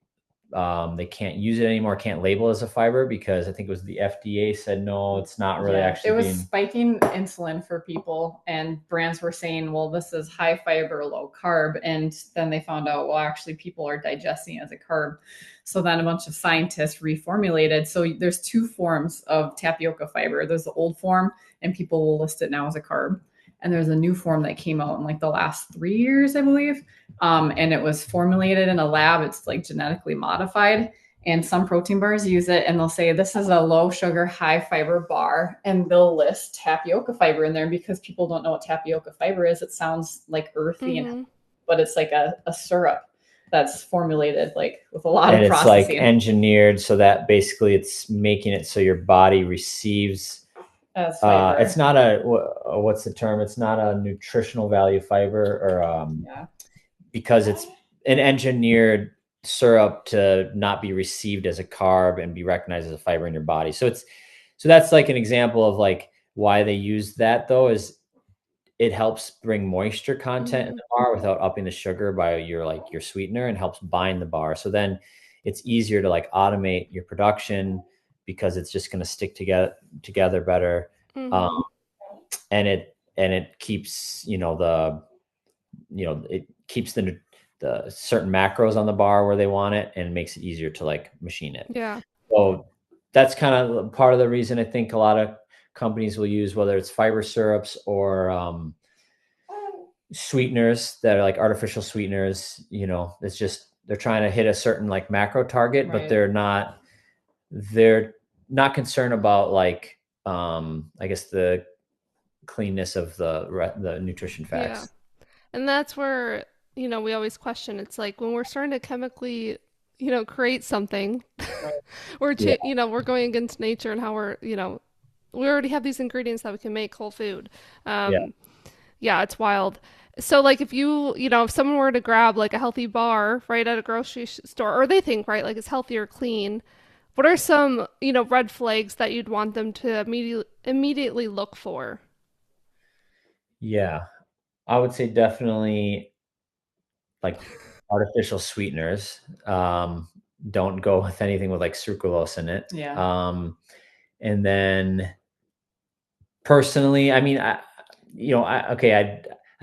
they can't use it anymore, can't label as a fiber, because I think it was the FDA said no, it's not really Yeah, it actually was being. spiking insulin for people, and brands were saying, well, this is high fiber, low carb. And then they found out, well, actually, people are digesting it as a carb. So then a bunch of scientists reformulated. So there's two forms of tapioca fiber. There's the old form, and people will list it now as a carb. And there's a new form that came out in like the last 3 years, I believe. And it was formulated in a lab. It's like genetically modified, and some protein bars use it, and they'll say this is a low sugar, high fiber bar, and they'll list tapioca fiber in there because people don't know what tapioca fiber is. It sounds like earthy, Mm-hmm. but it's like a syrup that's formulated like with a lot And of it's like processing engineered so that basically it's making it so your body receives. as It's fiber. not what's the term? It's not a nutritional value fiber, or Yeah. because it's an engineered syrup to not be received as a carb and be recognized as a fiber in your body. So that's like an example of like why they use that, though, is it helps bring moisture content in Mm-hmm. the bar without upping the sugar by your sweetener, and helps bind the bar. So then it's easier to like automate your production because it's just going to stick together better. Um, Mm-hmm. and it keeps it keeps the certain macros on the bar where they want it, and makes it easier to like machine it. Yeah. So that's kind of part of the reason I think a lot of companies will use, whether it's fiber syrups or sweeteners that are like artificial sweeteners. It's just they're trying to hit a certain like macro target, but Right. they're not concerned about like I guess the cleanness of the nutrition Yeah. facts. And that's where, we always question. It's like when we're starting to chemically, create something, Right. Yeah. we're going against nature and how we already have these ingredients that we can make whole food. Yeah. Yeah, it's wild. So like if if someone were to grab like a healthy bar right at a grocery store, or they think right like it's healthy or clean, what are some, red flags that you'd want them to immediately look for? Yeah, I would say definitely like artificial sweeteners. Don't go with anything with like sucralose in it. Yeah. And then personally, I mean, I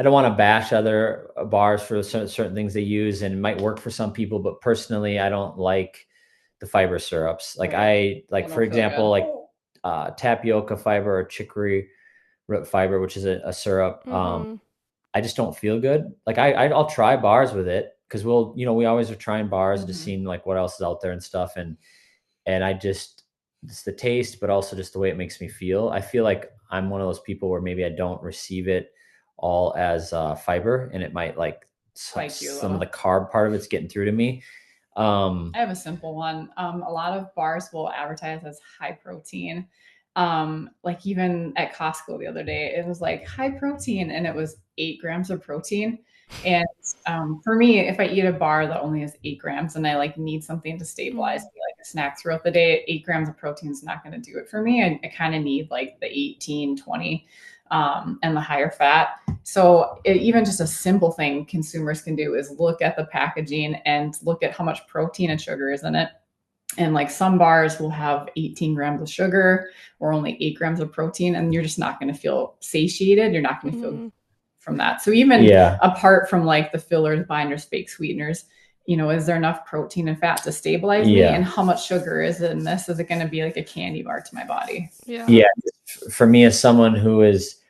don't want to bash other bars for certain things they use, and it might work for some people, but personally, I don't like the fiber syrups. Like Right. I They like, for don't feel example, good. like tapioca fiber or chicory root fiber, which is a syrup. Mm-hmm. I just don't feel good. Like I'll try bars with it because we always are trying bars, just Hmm. seeing like what else is out there and stuff. And I just, it's the taste, but also just the way it makes me feel. I feel like I'm one of those people where maybe I don't receive it all as fiber, and it might like Spike you a some of the little. carb part of it's getting through to me. I have a simple one. A lot of bars will advertise as high protein. Like even at Costco the other day, it was like high protein and it was 8 grams of protein. And for me, if I eat a bar that only has 8 grams and I like need something to stabilize Mm-hmm. me, like a snack throughout the day, 8 grams of protein is not going to do it for me. I kind of need like the 18, 20, and the higher fat. So even just a simple thing consumers can do is look at the packaging and look at how much protein and sugar is in it. And like some bars will have 18 grams of sugar or only 8 grams of protein, and you're just not going to feel satiated. You're not going to feel good Mm-hmm. from that. So even Yeah, apart from like the fillers, binders, fake sweeteners, is there enough protein and fat to stabilize me? And yeah, how much sugar is in this? Is it going to be like a candy bar to my body? Yeah. yeah. For me, as someone who is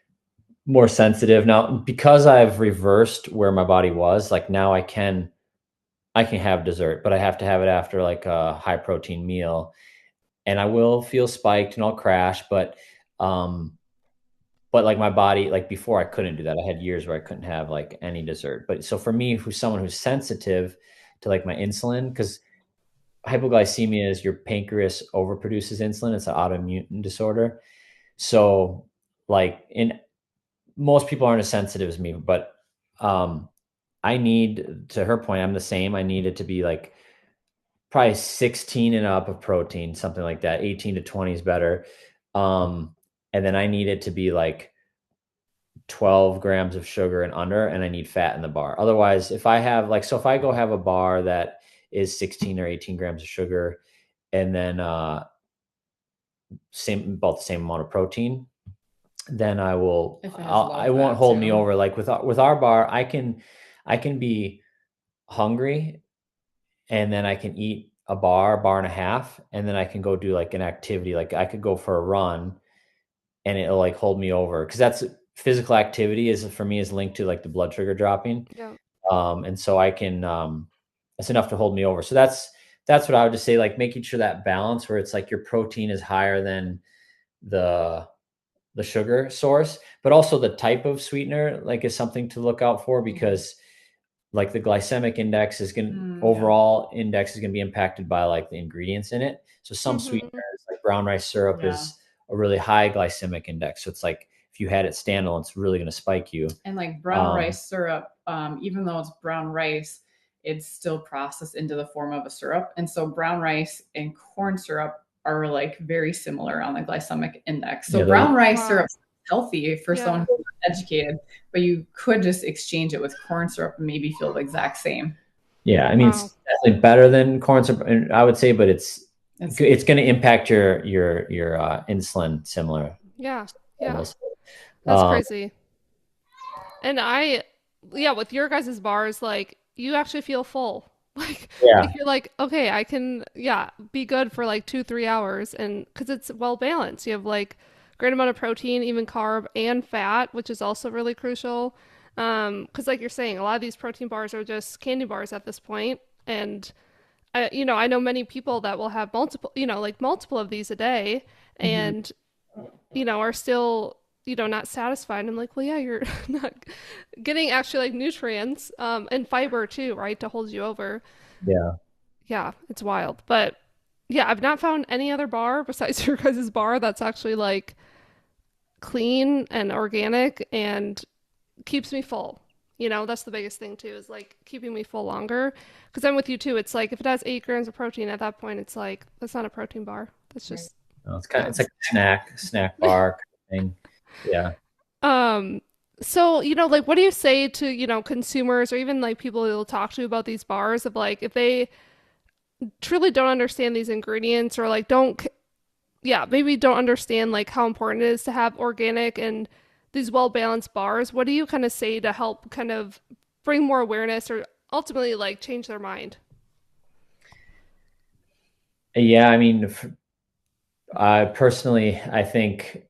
more sensitive now, because I've reversed where my body was, like now I can have dessert, but I have to have it after like a high protein meal, and I will feel spiked and I'll crash, um but like my body, like before I couldn't do that. I had years where I couldn't have like any dessert. But so for me, who's someone who's sensitive to like my insulin, because hypoglycemia is your pancreas overproduces insulin. It's an autoimmune disorder. So like in most people aren't as sensitive as me, but um I need, to her point, I'm the same. I need it to be like probably 16 and up of protein, something like that. 18 to 20 is better. Um, and then I need it to be like 12 grams of sugar and under, and I need fat in the bar. Otherwise, if I have like, so if I go have a bar that is 16 or 18 grams of sugar, and then about the same amount of protein, then If it has low I won't fat hold me too. over. Like with our bar, I can be hungry, and then I can eat a bar and a half, and then I can go do like an activity. Like I could go for a run, and it'll like hold me over, because that's physical activity is for me is linked to like the blood sugar dropping. Yeah. And so I can, it's enough to hold me over. So that's what I would just say, like making sure that balance where it's like your protein is higher than the the sugar source, but also the type of sweetener like is something to look out for, Mhm. because like the glycemic index is going Yeah. overall index is going to be impacted by like the ingredients in it. So some Mm-hmm. sweeteners like brown rice syrup Yeah. is a really high glycemic index. So it's like if you had it standalone, it's really going to spike you. And like brown Um, rice syrup, even though it's brown rice, it's still processed into the form of a syrup. And so brown rice and corn syrup are like very similar on the glycemic index. So yeah, brown rice Wow. syrup is healthy for someone Yeah. who's not educated, but you could just exchange it with corn syrup and maybe feel the exact same. yeah. I mean, Wow. it's definitely better than corn syrup, I would say, but It's it's going to impact your insulin similar Yeah. Yeah. levels. That's Um, crazy. And yeah, with your guys' bars, like you actually feel full. yeah, Like you're like, okay, I can, yeah, be good for like 2, 3 hours. And because it's well balanced, you have like great amount of protein, even carb and fat, which is also really crucial. Because like you're saying, a lot of these protein bars are just candy bars at this point. And I know many people that will have multiple, like multiple of these a day Mhm. and are still, not satisfied. I'm like, well, yeah, you're not getting actually like nutrients, and fiber too, right? To hold you over. yeah. Yeah, it's wild. But yeah, I've not found any other bar besides your guys' bar that's actually like clean and organic and keeps me full. You know, that's the biggest thing too, is like keeping me full longer. Because I'm with you too. It's like if it has 8 grams of protein at that point, it's like that's not a protein bar. That's Right. just It's kind of, yeah. it's like a snack bar kind of thing. Yeah. Um, so, you know, like what do you say to, you know, consumers or even like people you'll talk to about these bars of like if they truly don't understand these ingredients or like yeah, maybe don't understand like how important it is to have organic and these well-balanced bars. What do you kind of say to help kind of bring more awareness or ultimately like change their mind? Yeah. I mean, I personally, I think,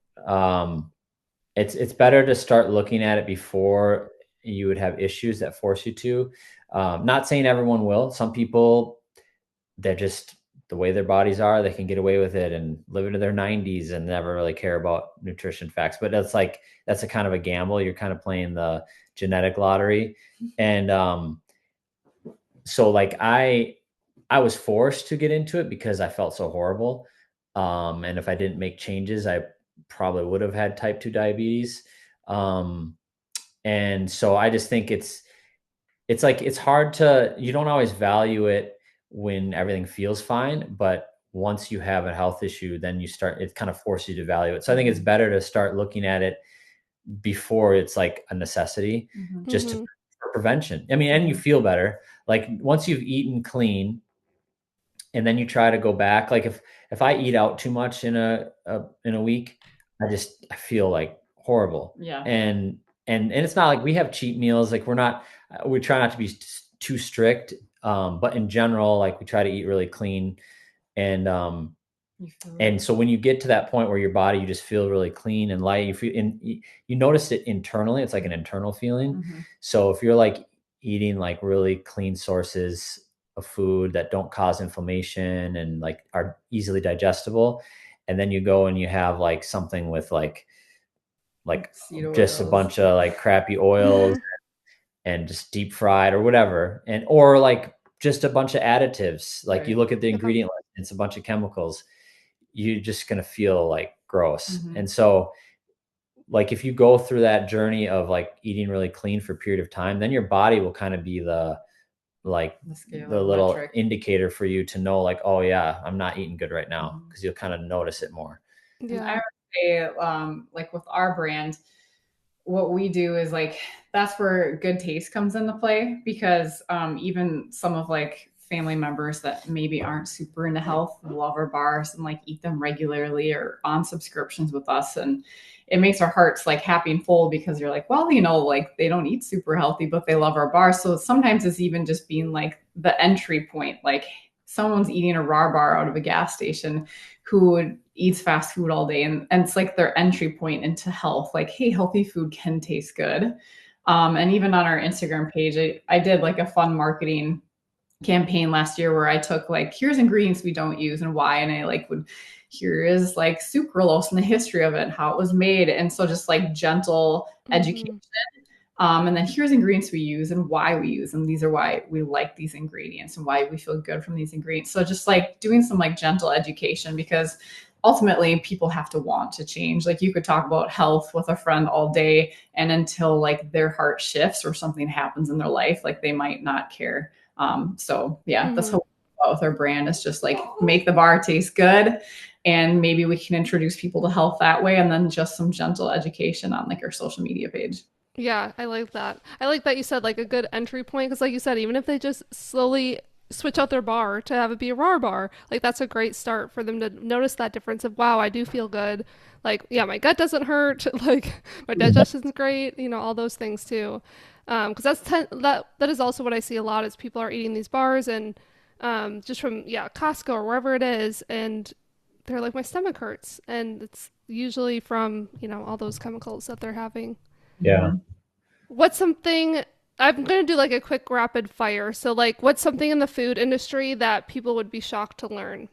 it's better to start looking at it before you would have issues that force you to. Not saying everyone will. Some people, they're just the way their bodies are, they can get away with it and live into their 90s and never really care about nutrition facts. But that's a kind of a gamble. You're kind of playing the genetic lottery. And so like I was forced to get into it because I felt so horrible. And if I didn't make changes, I probably would have had type 2 diabetes. Um, and so I just think it's like it's hard to, you don't always value it when everything feels fine, but once you have a health issue, then it kind of forces you to value it. So I think it's better to start looking at it before it's like a necessity, just Mm-hmm. for prevention. I mean, and you feel better. Like once you've eaten clean, and then you try to go back. Like if I eat out too much in a week, I feel like horrible. Yeah. And it's not like we have cheat meals. Like we try not to be too strict. But in general, like we try to eat really clean. And and so when you get to that point where your body, you just feel really clean and light, you notice it internally. It's like an internal feeling. So if you're like eating like really clean sources of food that don't cause inflammation and like are easily digestible, and then you go and you have like something with like Seed just a oils. bunch of like crappy oils Mm-hmm. and just deep fried or whatever, or like just a bunch of additives. Like you Right. look at the Yeah. ingredient list, it's a bunch of chemicals. You're just going to feel like gross. Mhm. And so like if you go through that journey of like eating really clean for a period of time, then your body will kind of be the like The scale the or little metric. indicator for you to know like, oh yeah, I'm not eating good right now, because you'll kind of notice it more. And I Yeah. would say, like with our brand, what we do is like that's where good taste comes into play because even some of like family members that maybe aren't super into health love our bars and like eat them regularly or on subscriptions with us, and it makes our hearts like happy and full because you're like, well, you know, like they don't eat super healthy but they love our bars. So sometimes it's even just being like the entry point, like someone's eating a Rawr bar out of a gas station who eats fast food all day, and it's like their entry point into health, like, hey, healthy food can taste good. And even on our Instagram page, I did like a fun marketing campaign last year where I took like, here's ingredients we don't use and why, and I like would, here is like sucralose and the history of it and how it was made, and so just like gentle education. Mm-hmm. And then here's ingredients we use and why we use them. These are why we like these ingredients and why we feel good from these ingredients. So just like doing some like gentle education, because ultimately people have to want to change. Like you could talk about health with a friend all day, and until like their heart shifts or something happens in their life, like they might not care. So yeah, that's Mm-hmm. how with our brand is just like make the bar taste good, and maybe we can introduce people to health that way, and then just some gentle education on like our social media page. Yeah, I like that. I like that you said like a good entry point because, like you said, even if they just slowly switch out their bar to have it be a raw bar, like that's a great start for them to notice that difference of wow, I do feel good. Like, yeah, my gut doesn't hurt. Like my digestion's great. You know, all those things too. Because that is also what I see a lot is people are eating these bars and just from Costco or wherever it is, and they're like my stomach hurts, and it's usually from all those chemicals that they're having. Yeah. What's something I'm gonna do like a quick rapid fire. So like what's something in the food industry that people would be shocked to learn?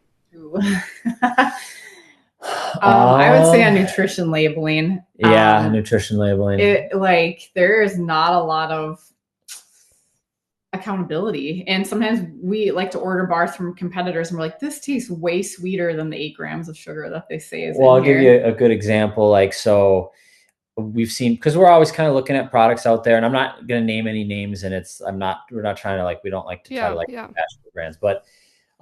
I would say on nutrition labeling. Yeah, nutrition labeling. It like there is not a lot of accountability, and sometimes we like to order bars from competitors, and we're like, this tastes way sweeter than the 8 grams of sugar that they say is Well, in I'll give here. you a good example. Like, so we've seen, because we're always kind of looking at products out there, and I'm not going to name any names, and we're not trying to we don't like to try to bash the brands, but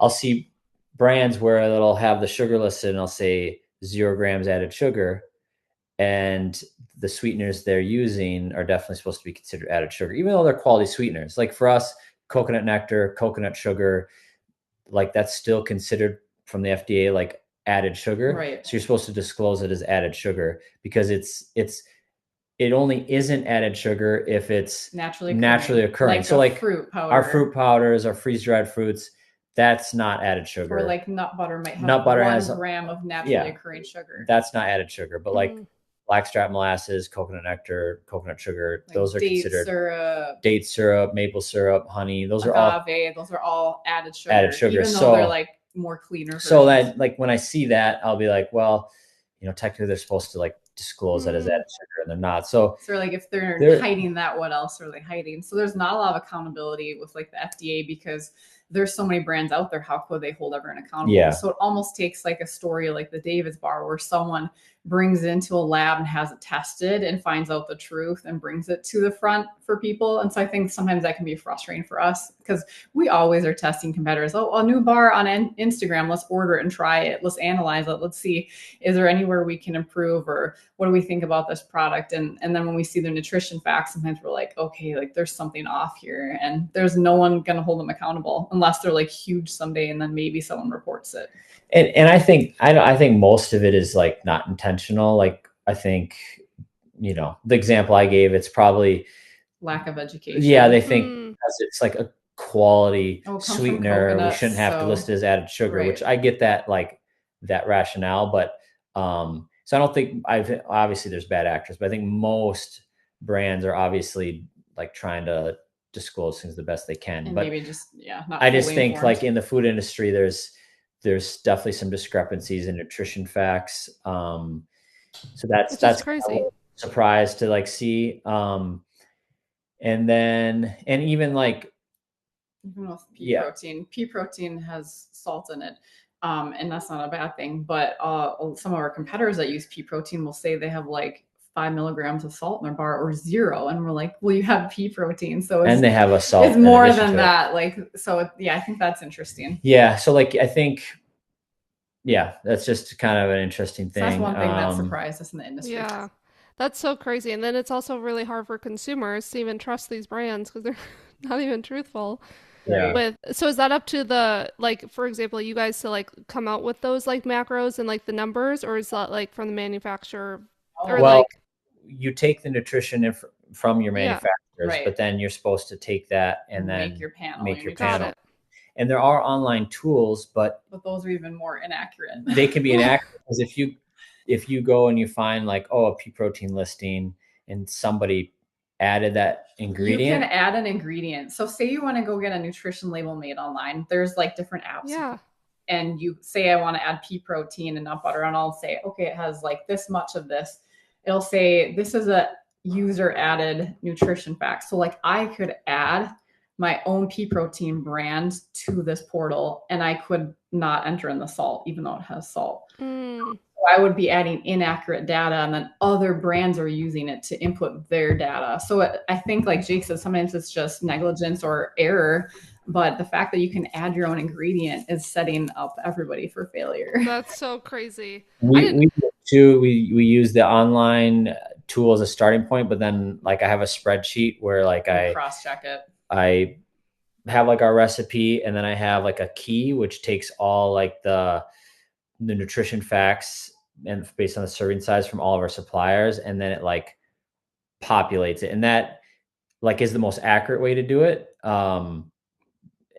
I'll see brands where it'll have the sugar listed and I'll say 0 grams added sugar, and the sweeteners they're using are definitely supposed to be considered added sugar, even though they're quality sweeteners. Like for us, coconut nectar, coconut sugar, like that's still considered from the FDA like added sugar. Right. So you're supposed to disclose it as added sugar, because it only isn't added sugar if it's naturally occurring. Like so like fruit powder. Our fruit powders, our freeze dried fruits, that's not added sugar. Or like nut butter might have 1 gram of naturally occurring sugar. That's not added sugar. But like blackstrap molasses, coconut nectar, coconut sugar, like those are considered date syrup, maple syrup, honey. Those are all added sugar. Even though they're like more cleaner versions. So that like when I see that, I'll be like, well, technically they're supposed to like disclose that as added sugar, and they're not. So like if they're hiding that, what else are they hiding? So there's not a lot of accountability with like the FDA, because there's so many brands out there. How could they hold everyone accountable? Yeah. So it almost takes like a story like the David's bar, where someone brings it into a lab and has it tested and finds out the truth and brings it to the front for people. And so I think sometimes that can be frustrating for us, because we always are testing competitors. Oh, a new bar on Instagram, let's order it and try it. Let's analyze it. Let's see, is there anywhere we can improve, or what do we think about this product? And then when we see the nutrition facts, sometimes we're like, okay, like there's something off here, and there's no one going to hold them accountable unless they're like huge someday, and then maybe someone reports it. And I think most of it is like not intentional. Like I think, the example I gave, it's probably lack of education. Yeah, they think because it's like a quality sweetener, we shouldn't have to list it as added sugar, right. Which I get that, like that rationale, but so I don't think obviously there's bad actors, but I think most brands are obviously like trying to disclose things the best they can. And but maybe just not I just think informed. Like in the food industry, there's definitely some discrepancies in nutrition facts. So that's crazy. Kind of surprised to like see. And even like with pea protein. Pea protein has salt in it. And that's not a bad thing. But some of our competitors that use pea protein will say they have like 5 milligrams of salt in their bar, or 0. And we're like, well, you have pea protein. So and they have a salt. It's more than that. Like, so I think that's interesting. Yeah. So like, I think, that's just kind of an interesting thing. So that's one thing that surprised us in the industry. Yeah. That's so crazy. And then it's also really hard for consumers to even trust these brands, because they're not even truthful. Yeah. So is that up to the, like, for example, you guys to like come out with those like macros and like the numbers, or is that like from the manufacturer? Or well, you take the nutrition from your manufacturers, right. But then you're supposed to take that and then make your panel. And there are online tools, but those are even more inaccurate. They can be inaccurate, because if you go and you find like, a pea protein listing and somebody added that ingredient. You can add an ingredient. So say you want to go get a nutrition label made online. There's like different apps. Yeah. And you say, I want to add pea protein and nut butter, and I'll say, okay, it has like this much of this. It'll say, this is a user added nutrition fact. So like I could add my own pea protein brand to this portal, and I could not enter in the salt, even though it has salt. So I would be adding inaccurate data, and then other brands are using it to input their data. So I think, like Jake said, sometimes it's just negligence or error, but the fact that you can add your own ingredient is setting up everybody for failure. That's so crazy. We use the online tool as a starting point, but then like I have a spreadsheet where like I cross-check it. I have like our recipe, and then I have like a key which takes all like the nutrition facts and based on the serving size from all of our suppliers, and then it like populates it, and that like is the most accurate way to do it.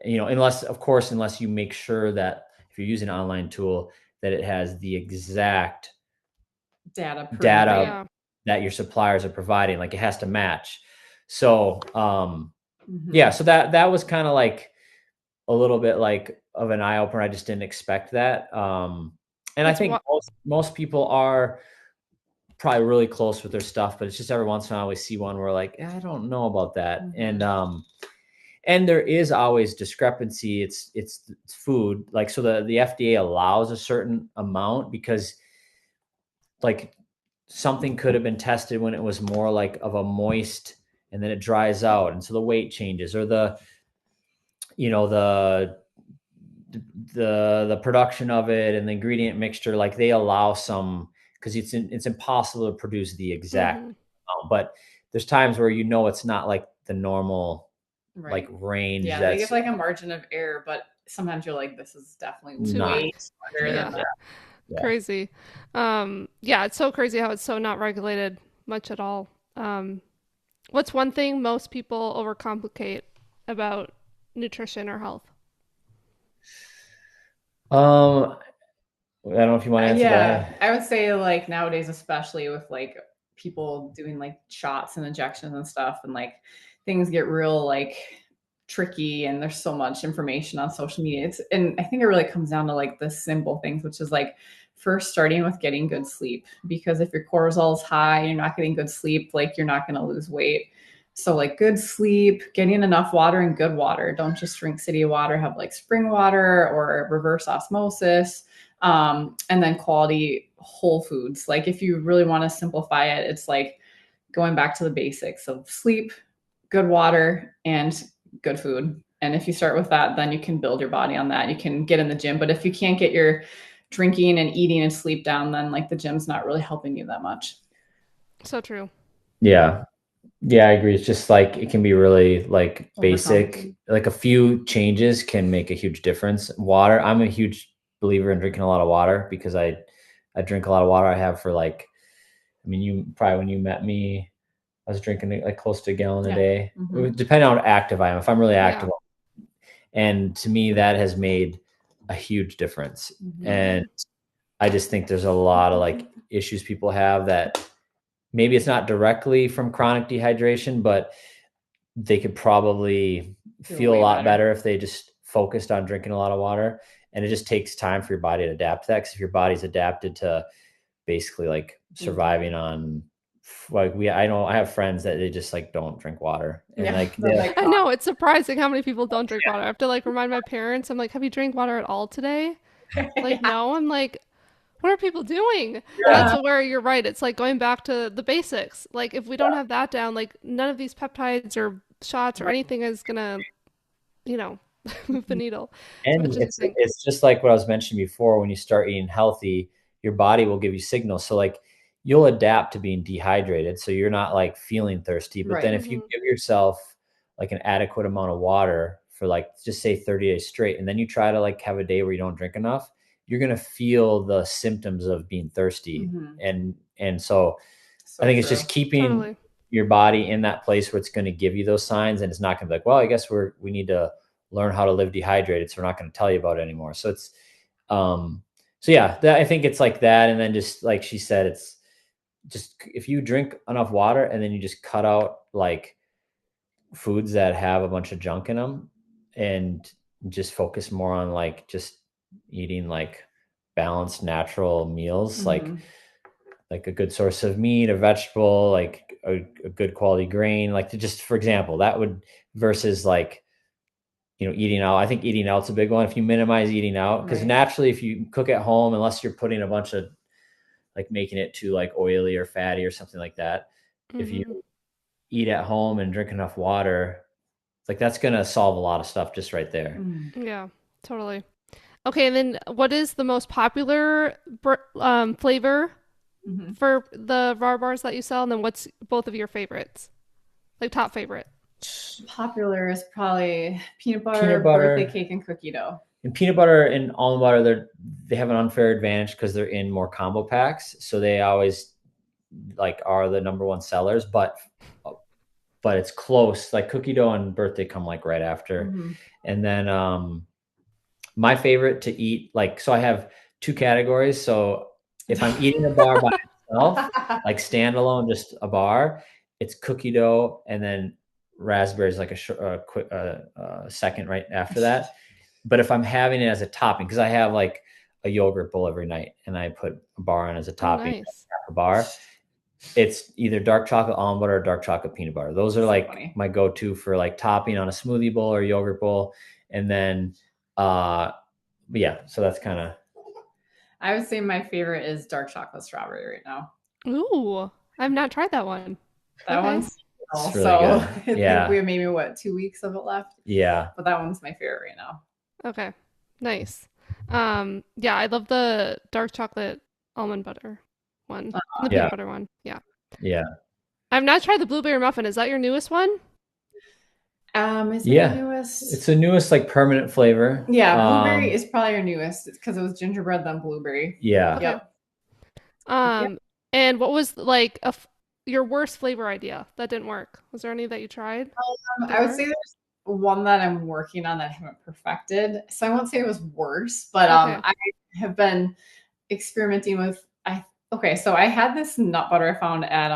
Unless you make sure that if you're using an online tool that it has the exact data that your suppliers are providing, like it has to match. So so that was kind of like a little bit like of an eye opener. I just didn't expect that. And I think most people are probably really close with their stuff, but it's just every once in a while we see one where like, I don't know about that. And there is always discrepancy. It's food. Like, so the FDA allows a certain amount because like something could have been tested when it was more like of a moist, and then it dries out, and so the weight changes, or the, you know, the production of it and the ingredient mixture, like they allow some, because it's impossible to produce the exact Mm-hmm. amount, but there's times where you know it's not like the normal like Right. range Yeah, they that's give like a margin of error, but sometimes you're like, this is definitely Too not. way much. smarter than Yeah. that. Yeah. Crazy. Yeah, it's so crazy how it's so not regulated much at all. What's one thing most people overcomplicate about nutrition or health? I don't know if you want to answer Yeah, that. I would say like nowadays, especially with like people doing like shots and injections and stuff, and like things get real like tricky, and there's so much information on social media. And I think it really comes down to like the simple things, which is like first starting with getting good sleep, because if your cortisol is high, you're not getting good sleep, like you're not going to lose weight. So like good sleep, getting enough water, and good water. Don't just drink city water, have like spring water or reverse osmosis, and then quality whole foods. Like if you really want to simplify it, it's like going back to the basics of sleep, good water, and good food. And if you start with that, then you can build your body on that. You can get in the gym. But if you can't get your drinking and eating and sleep down, then like the gym's not really helping you that much. So true. Yeah. Yeah, I agree. It's just like it can be really like basic. Overcomplicated. Like a few changes can make a huge difference. Water, I'm a huge believer in drinking a lot of water because I drink a lot of water. I have for like, I mean, you probably when you met me, I was drinking like close to a gallon a Yeah. day. Mm-hmm. Depending on how active I am. If I'm really Yeah. active, and to me that has made a huge difference. Mm-hmm. And I just think there's a lot of like issues people have that maybe it's not directly from chronic dehydration, but they could probably Feel feel a way lot better. better if they just focused on drinking a lot of water. And it just takes time for your body to adapt to that. Because if your body's adapted to basically like surviving on, like I know I have friends that they just like don't drink water, and Yeah. like They're yeah, like, I know, it's surprising how many people don't drink water. I have to like remind my parents. I'm like, "Have you drank water at all today?" Like, yeah. no. I'm like, "What are people doing?" And that's Yeah. where you're right. It's like going back to the basics. Like if we don't have that down, like none of these peptides or shots or Right. anything is gonna, you know, move the needle. So and it's interesting. it's just like what I was mentioning before. When you start eating healthy, your body will give you signals. So like you'll adapt to being dehydrated, so you're not like feeling thirsty. But then Right. if you Hmm. give yourself like an adequate amount of water for like just say 30 days straight, and then you try to like have a day where you don't drink enough, you're gonna feel the symptoms of being thirsty. Mm-hmm. And so I So think it's true. just keeping Totally. your body in that place where it's going to give you those signs, and it's not going to be like, well, I guess we need to learn how to live dehydrated, so we're not going to tell you about it anymore. So it's um so yeah, I think it's like that. And then just like she said, it's just if you drink enough water and then you just cut out like foods that have a bunch of junk in them, and just focus more on like just eating like balanced natural meals, Mm-hmm. like a good source of meat, a vegetable, like a good quality grain, like to just, for example, that would versus like, you know, eating out. I think eating out's a big one. If you minimize eating out, because Right. naturally, if you cook at home, unless you're putting a bunch of like making it too like oily or fatty or something like that, if you Hmm. eat at home and drink enough water, like that's gonna solve a lot of stuff just right there. Mm. Yeah, totally. Okay, and then what is the most popular flavor Mm-hmm. for the Rawr bars that you sell? And then what's both of your favorites? Like top favorite. Popular is probably peanut Peanut butter, birthday butter cake, and cookie dough. and peanut butter and almond butter, they have an unfair advantage because they're in more combo packs, so they always like are the number one sellers, but it's close. Like cookie dough and birthday come like right after. Mm-hmm. And then my favorite to eat, like, so I have two categories. So if I'm eating a bar by itself, like standalone, just a bar, it's cookie dough, and then raspberries like a quick second right after that. But if I'm having it as a topping, because I have like a yogurt bowl every night and I put a bar on as a Oh, topping, nice. half a bar, it's either dark chocolate almond butter or dark chocolate peanut butter. Those are So like funny. my go-to for like topping on a smoothie bowl or yogurt bowl. And then yeah, so that's kind of I would say my favorite is dark chocolate strawberry right now. Ooh, I've not tried that one. That Okay. one's It's really so good. I think we Yeah. have maybe 2 weeks of it left, Yeah. but that one's my favorite right now. Okay. Nice. Yeah, I love the dark chocolate almond butter one. The Yeah. peanut butter one. Yeah. Yeah. I've not tried the blueberry muffin. Is that your newest one? Is it my Yeah. newest? It's the newest like permanent flavor. Yeah, blueberry is probably your newest because it was gingerbread then blueberry. Yeah. Okay. Yep. Yep. Um, and what was like your worst flavor idea that didn't work? Was there any that you tried that I didn't would say work? there's one that I'm working on that I haven't perfected. So I won't say it was worse, but Okay. I have been experimenting with okay, so I had this nut butter I found at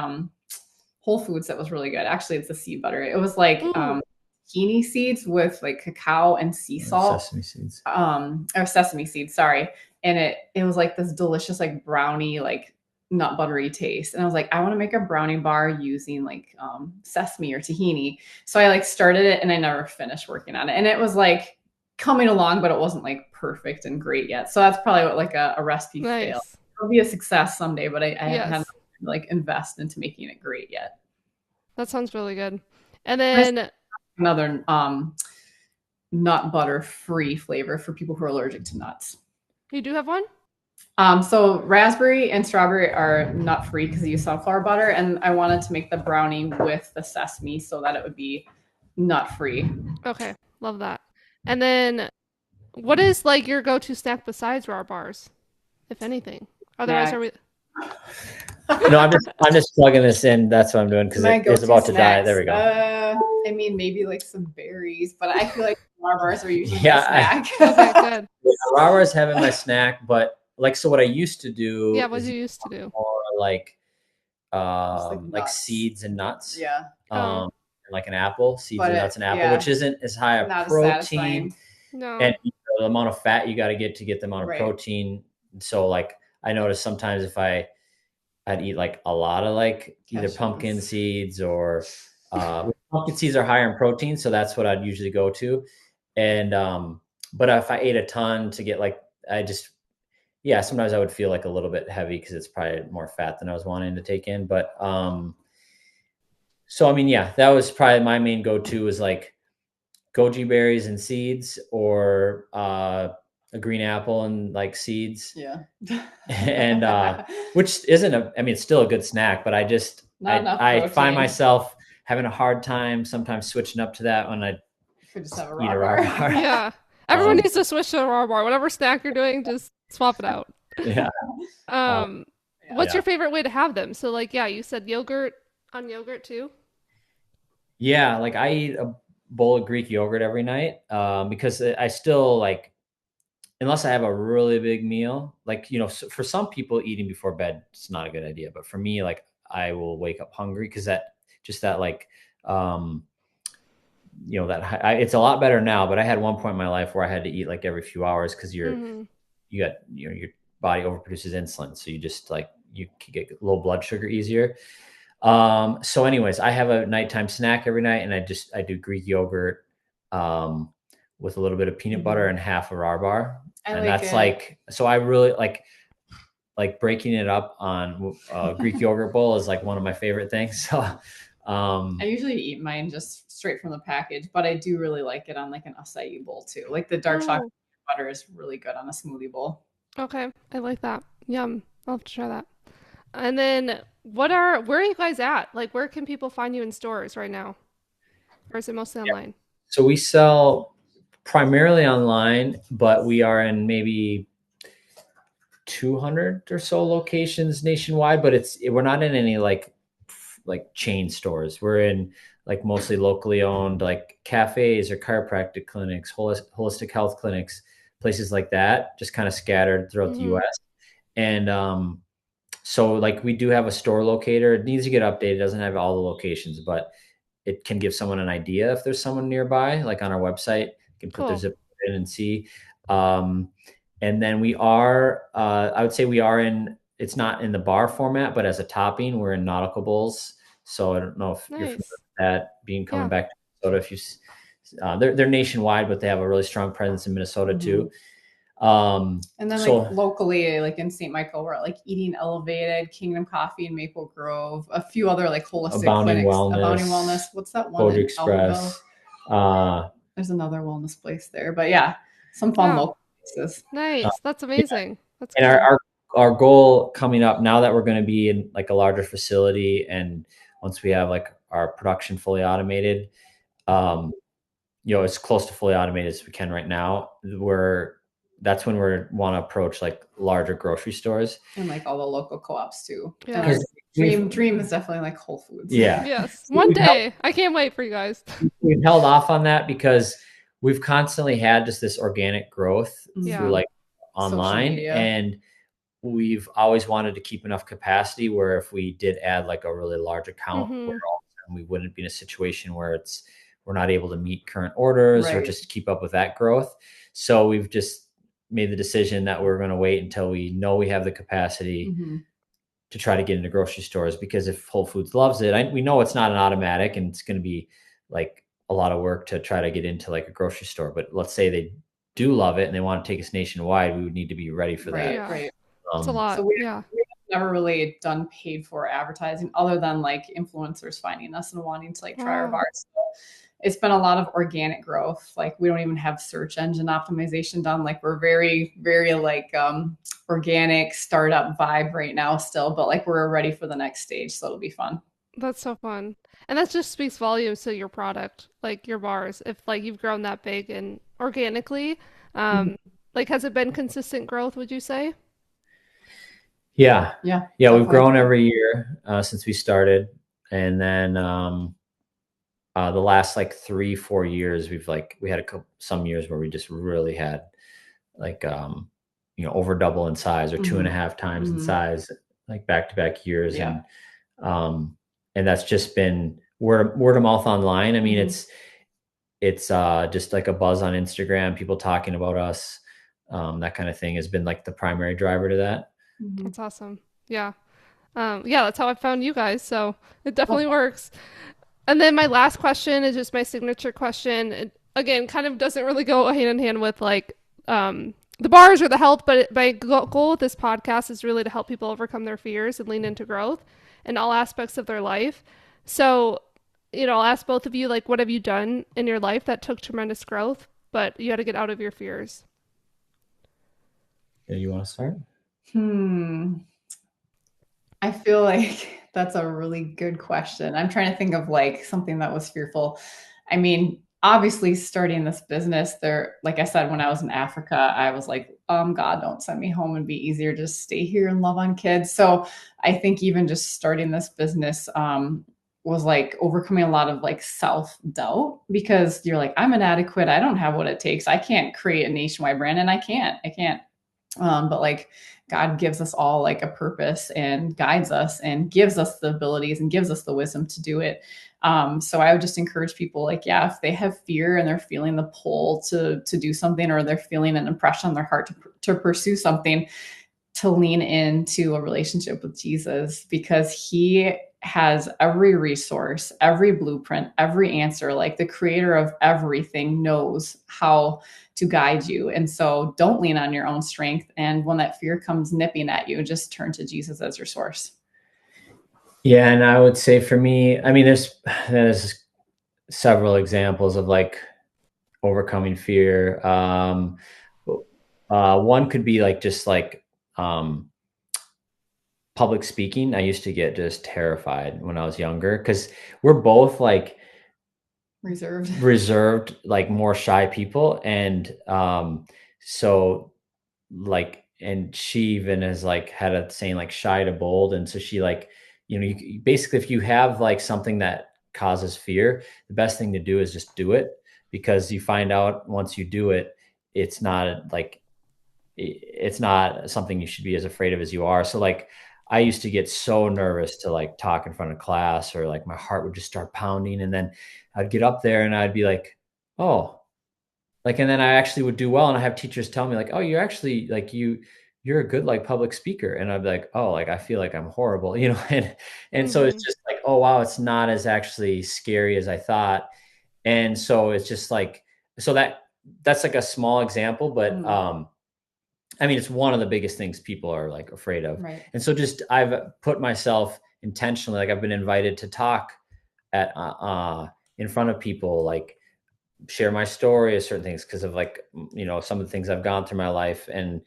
Whole Foods that was really good. Actually, it's a seed butter. It was like Ooh, tahini seeds with like cacao and sea salt, Sesame seeds. or sesame seeds, sorry. And it was like this delicious like brownie like nut buttery taste. And I was like, I want to make a brownie bar using like sesame or tahini. So I like started it and I never finished working on it. And it was like coming along, but it wasn't like perfect and great yet. So that's probably what like a recipe fail. nice. It'll be a success someday, but I haven't had Yes. like invest into making it great yet. That sounds really good. And Nice. then Another nut butter free flavor for people who are allergic to nuts. you do have one? So raspberry and strawberry are nut free because they use sunflower butter, and I wanted to make the brownie with the sesame so that it would be nut free. Okay. Love that. And then what is like your go-to snack besides Rawr bars, if anything? Otherwise, Snack. are we No, I'm just plugging this in. That's what I'm doing because My it's go-to about to die. snacks. There we go. I mean, maybe like some berries, but I feel like bars are usually Yeah, my snack. Okay, good. Rawr is having my snack, but like so what I used to do Yeah, what is did you used to do? more like Just like nuts. seeds and nuts. Yeah, Oh, Like an apple, seeds but and nuts and apple, yeah, which isn't as high a not as protein satisfying. no. and the amount of fat you got to get the amount of Right. protein. So like I noticed sometimes if I'd eat like a lot of like either pumpkin Cashews. seeds or pumpkin seeds are higher in protein, so that's what I'd usually go to. And but if I ate a ton to get like I just yeah, sometimes I would feel like a little bit heavy because it's probably more fat than I was wanting to take in. But so I mean, yeah, that was probably my main go-to was like goji berries and seeds or a green apple and like seeds. Yeah. And which isn't I mean, it's still a good snack, but Not enough I protein. find myself having a hard time sometimes switching up to that when I Could just have a eat a Rawr Rawr bar. Yeah. Everyone needs to switch to a Rawr bar. Whatever snack you're doing, just swap it out. Yeah. Um, what's Yeah. your favorite way to have them? So like, yeah, you said yogurt on yogurt too? Yeah, like I eat a bowl of Greek yogurt every night because I still like, unless I have a really big meal, like, you know, for some people eating before bed, it's not a good idea. But for me, like I will wake up hungry because that like, you know, it's a lot better now, but I had one point in my life where I had to eat like every few hours because Mm-hmm. you got, you know, your body overproduces insulin. So you just like, you can get low blood sugar easier. So anyways, I have a nighttime snack every night and I do Greek yogurt, with a little bit of peanut butter and half a Rawr bar. And like that's it. like, so I really like breaking it up on a Greek yogurt bowl is like one of my favorite things. So, I usually eat mine just straight from the package, but I do really like it on like an acai bowl too. Like the dark chocolate butter is really good on a smoothie bowl. Okay, I like that. Yum. I'll have to try that. And then where are you guys at? Like where can people find you in stores right now? Or is it mostly online? so we sell primarily online, but we are in maybe 200 or so locations nationwide, but we're not in any like chain stores. We're in like mostly locally owned like cafes or chiropractic clinics, holistic health clinics, places like that, just kind of scattered throughout the US. And so like we do have a store locator. It needs to get updated. It doesn't have all the locations, but it can give someone an idea if there's someone nearby, like on our website, you can put their zip in and see. And then I would say we are it's not in the bar format, but as a topping, we're in nautical bowls. So I don't know if you're familiar with that coming back to Minnesota. If they're nationwide, but they have a really strong presence in Minnesota too. And then like locally, like in St. Michael, we're like Eating Elevated, Kingdom Coffee in Maple Grove, a few other like holistic clinics. Abounding Wellness. What's that one in Express. There's another wellness place there, but yeah, some fun local places. Nice. That's amazing. Yeah. That's and cool. our goal coming up now that we're going to be in like a larger facility, and once we have like our production fully automated, as close to fully automated as we can right now, that's when we want to approach like larger grocery stores and like all the local co-ops too. Yeah. Dream is definitely like Whole Foods. Yeah. Yes. One day. I can't wait for you guys. We've held off on that because we've constantly had just this organic growth through like online, and we've always wanted to keep enough capacity where if we did add like a really large account, where all of a sudden we wouldn't be in a situation where we're not able to meet current orders or just keep up with that growth. So we've just made the decision that we're going to wait until we know we have the capacity to try to get into grocery stores, because if Whole Foods loves it, we know it's not an automatic and it's going to be like a lot of work to try to get into like a grocery store. But let's say they do love it and they want to take us nationwide, we would need to be ready for that. Right. It's a lot. So we've never really done paid for advertising other than like influencers finding us and wanting to like try our bars. So it's been a lot of organic growth. Like we don't even have search engine optimization done. Like we're very, very like organic startup vibe right now still, but like we're ready for the next stage. So it'll be fun. That's so fun. And that just speaks volumes to your product, like your bars. If like you've grown that big and organically, like has it been consistent growth, would you say? Yeah. We've grown every year since we started. And then the last like 3-4 years, we had some years where we just really had like, over double in size or 2.5 times in size, like back-to-back years. And that's just been word of mouth online. I mean, it's just like a buzz on Instagram, people talking about us, that kind of thing has been like the primary driver to that. That's awesome. Yeah. That's how I found you guys. So it definitely works. And then my last question is just my signature question. It, again, kind of doesn't really go hand in hand with like the bars or the health, but my goal with this podcast is really to help people overcome their fears and lean into growth in all aspects of their life. So, I'll ask both of you, like, what have you done in your life that took tremendous growth, but you had to get out of your fears? Yeah, you want to start? I feel like that's a really good question. I'm trying to think of like something that was fearful. I mean, obviously starting this business there, like I said, when I was in Africa, I was like, God, don't send me home. It'd be easier to stay here and love on kids. So I think even just starting this business, was like overcoming a lot of like self-doubt, because you're like, I'm inadequate. I don't have what it takes. I can't create a nationwide brand, and I can't. But like God gives us all like a purpose and guides us and gives us the abilities and gives us the wisdom to do it. So I would just encourage people, like, if they have fear and they're feeling the pull to do something, or they're feeling an impression on their heart to pursue something, to lean into a relationship with Jesus, because he has every resource, every blueprint, every answer. Like the creator of everything knows how to guide you. And so don't lean on your own strength. And when that fear comes nipping at you, just turn to Jesus as your source. Yeah. And I would say for me, I mean, there's several examples of like overcoming fear. One could be like, just like, public speaking. I used to get just terrified when I was younger, because we're both like reserved, like more shy people. And so like, and she even has like had a saying like shy to bold. And so she like, basically if you have like something that causes fear, the best thing to do is just do it, because you find out once you do it, it's not something you should be as afraid of as you are. So like, I used to get so nervous to like talk in front of class, or like my heart would just start pounding, and then I'd get up there and I'd be like, oh, like, and then I actually would do well. And I have teachers tell me like, oh, you're actually like, you're a good like public speaker. And I'd be like, oh, like, I feel like I'm horrible, and so it's just like, oh, wow, it's not as actually scary as I thought. And so it's just like, so that's like a small example, but I mean, it's one of the biggest things people are like afraid of. Right. And so just I've put myself intentionally, like I've been invited to talk at in front of people, like share my story of certain things because of like some of the things I've gone through my life, and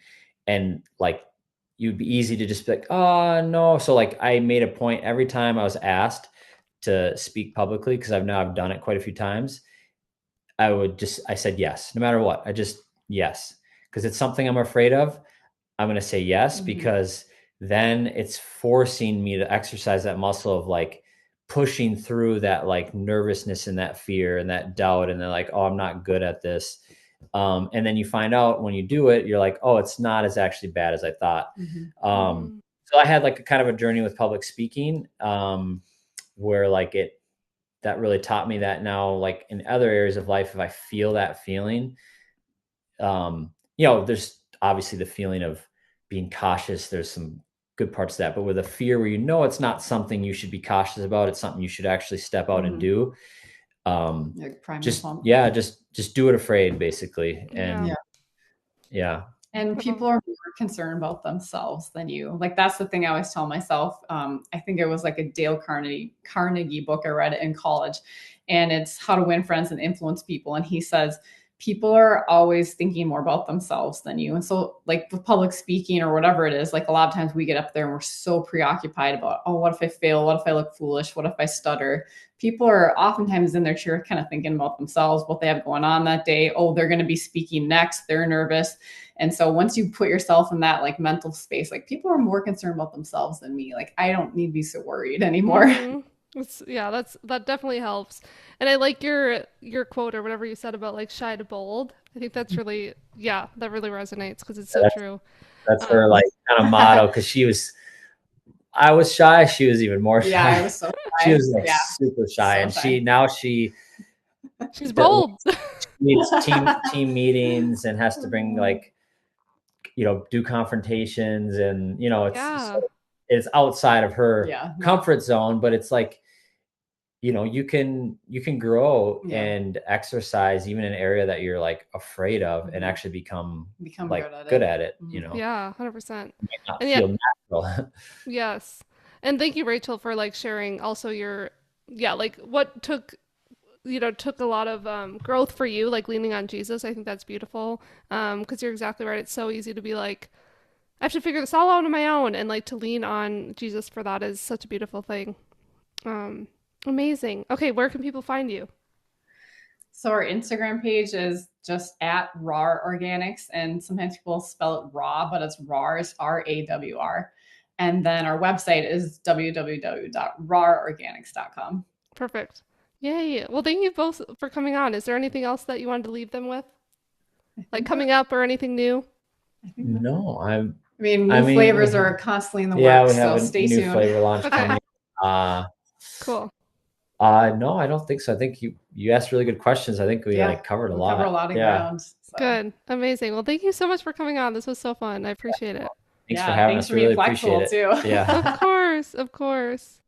like you'd be easy to just be like, oh no. So like I made a point every time I was asked to speak publicly, because I've done it quite a few times. I said yes, no matter what. Yes, because it's something I'm afraid of. I'm going to say yes, because then it's forcing me to exercise that muscle of like pushing through that like nervousness and that fear and that doubt. And then like, oh, I'm not good at this. And then you find out when you do it, you're like, oh, it's not as actually bad as I thought. So I had like a kind of a journey with public speaking, where like that really taught me that now, like in other areas of life, if I feel that feeling, there's obviously the feeling of being cautious. There's some good parts of that, but with a fear where it's not something you should be cautious about, it's something you should actually step out and do. Like prime Just pump. just do it afraid, basically. And yeah. And people are more concerned about themselves than you. Like that's the thing I always tell myself. I think it was like a Dale Carnegie book I read in college, and it's How to Win Friends and Influence People. And he says people are always thinking more about themselves than you. And so like with public speaking or whatever it is, like a lot of times we get up there and we're so preoccupied about, oh, what if I fail? What if I look foolish? What if I stutter? People are oftentimes in their chair kind of thinking about themselves, what they have going on that day. Oh, they're going to be speaking next. They're nervous. And so once you put yourself in that like mental space, like people are more concerned about themselves than me. Like I don't need to be so worried anymore. That definitely helps. And I like your quote or whatever you said about like shy to bold. I think that's really, that really resonates because it's so true. That's her like kind of motto, because I was shy. She was even more shy. Yeah, I was so shy. She was like super shy. So and shy. She's bold. She needs team meetings and has to bring like, do confrontations, and it's outside of her comfort zone, but it's like, you can grow and exercise even in an area that you're like afraid of, and actually become like good at it. 100%. Not feel natural. Yes. And thank you, Rachel, for like sharing also your like what took a lot of growth for you, like leaning on Jesus. I think that's beautiful. Because you're exactly right. It's so easy to be like, I have to figure this all out on my own, and like to lean on Jesus for that is such a beautiful thing. Amazing. Okay, where can people find you? So our Instagram page is just at Rawr Organics, and sometimes people spell it raw, but it's Rawr, it's RAWR. And then our website is www.rawrorganics.com. Perfect. Yay. Well, thank you both for coming on. Is there anything else that you wanted to leave them with? Like coming up or anything new? No, I mean, flavors are constantly in the works, so stay tuned. New flavor launch coming. Cool. No, I don't think so. I think you asked really good questions. I think we like covered a lot. Cover a lot of ground. So. Good. Amazing. Well, thank you so much for coming on. This was so fun. I appreciate it. Thanks for having us. Really appreciate it. Too. Yeah. Of course.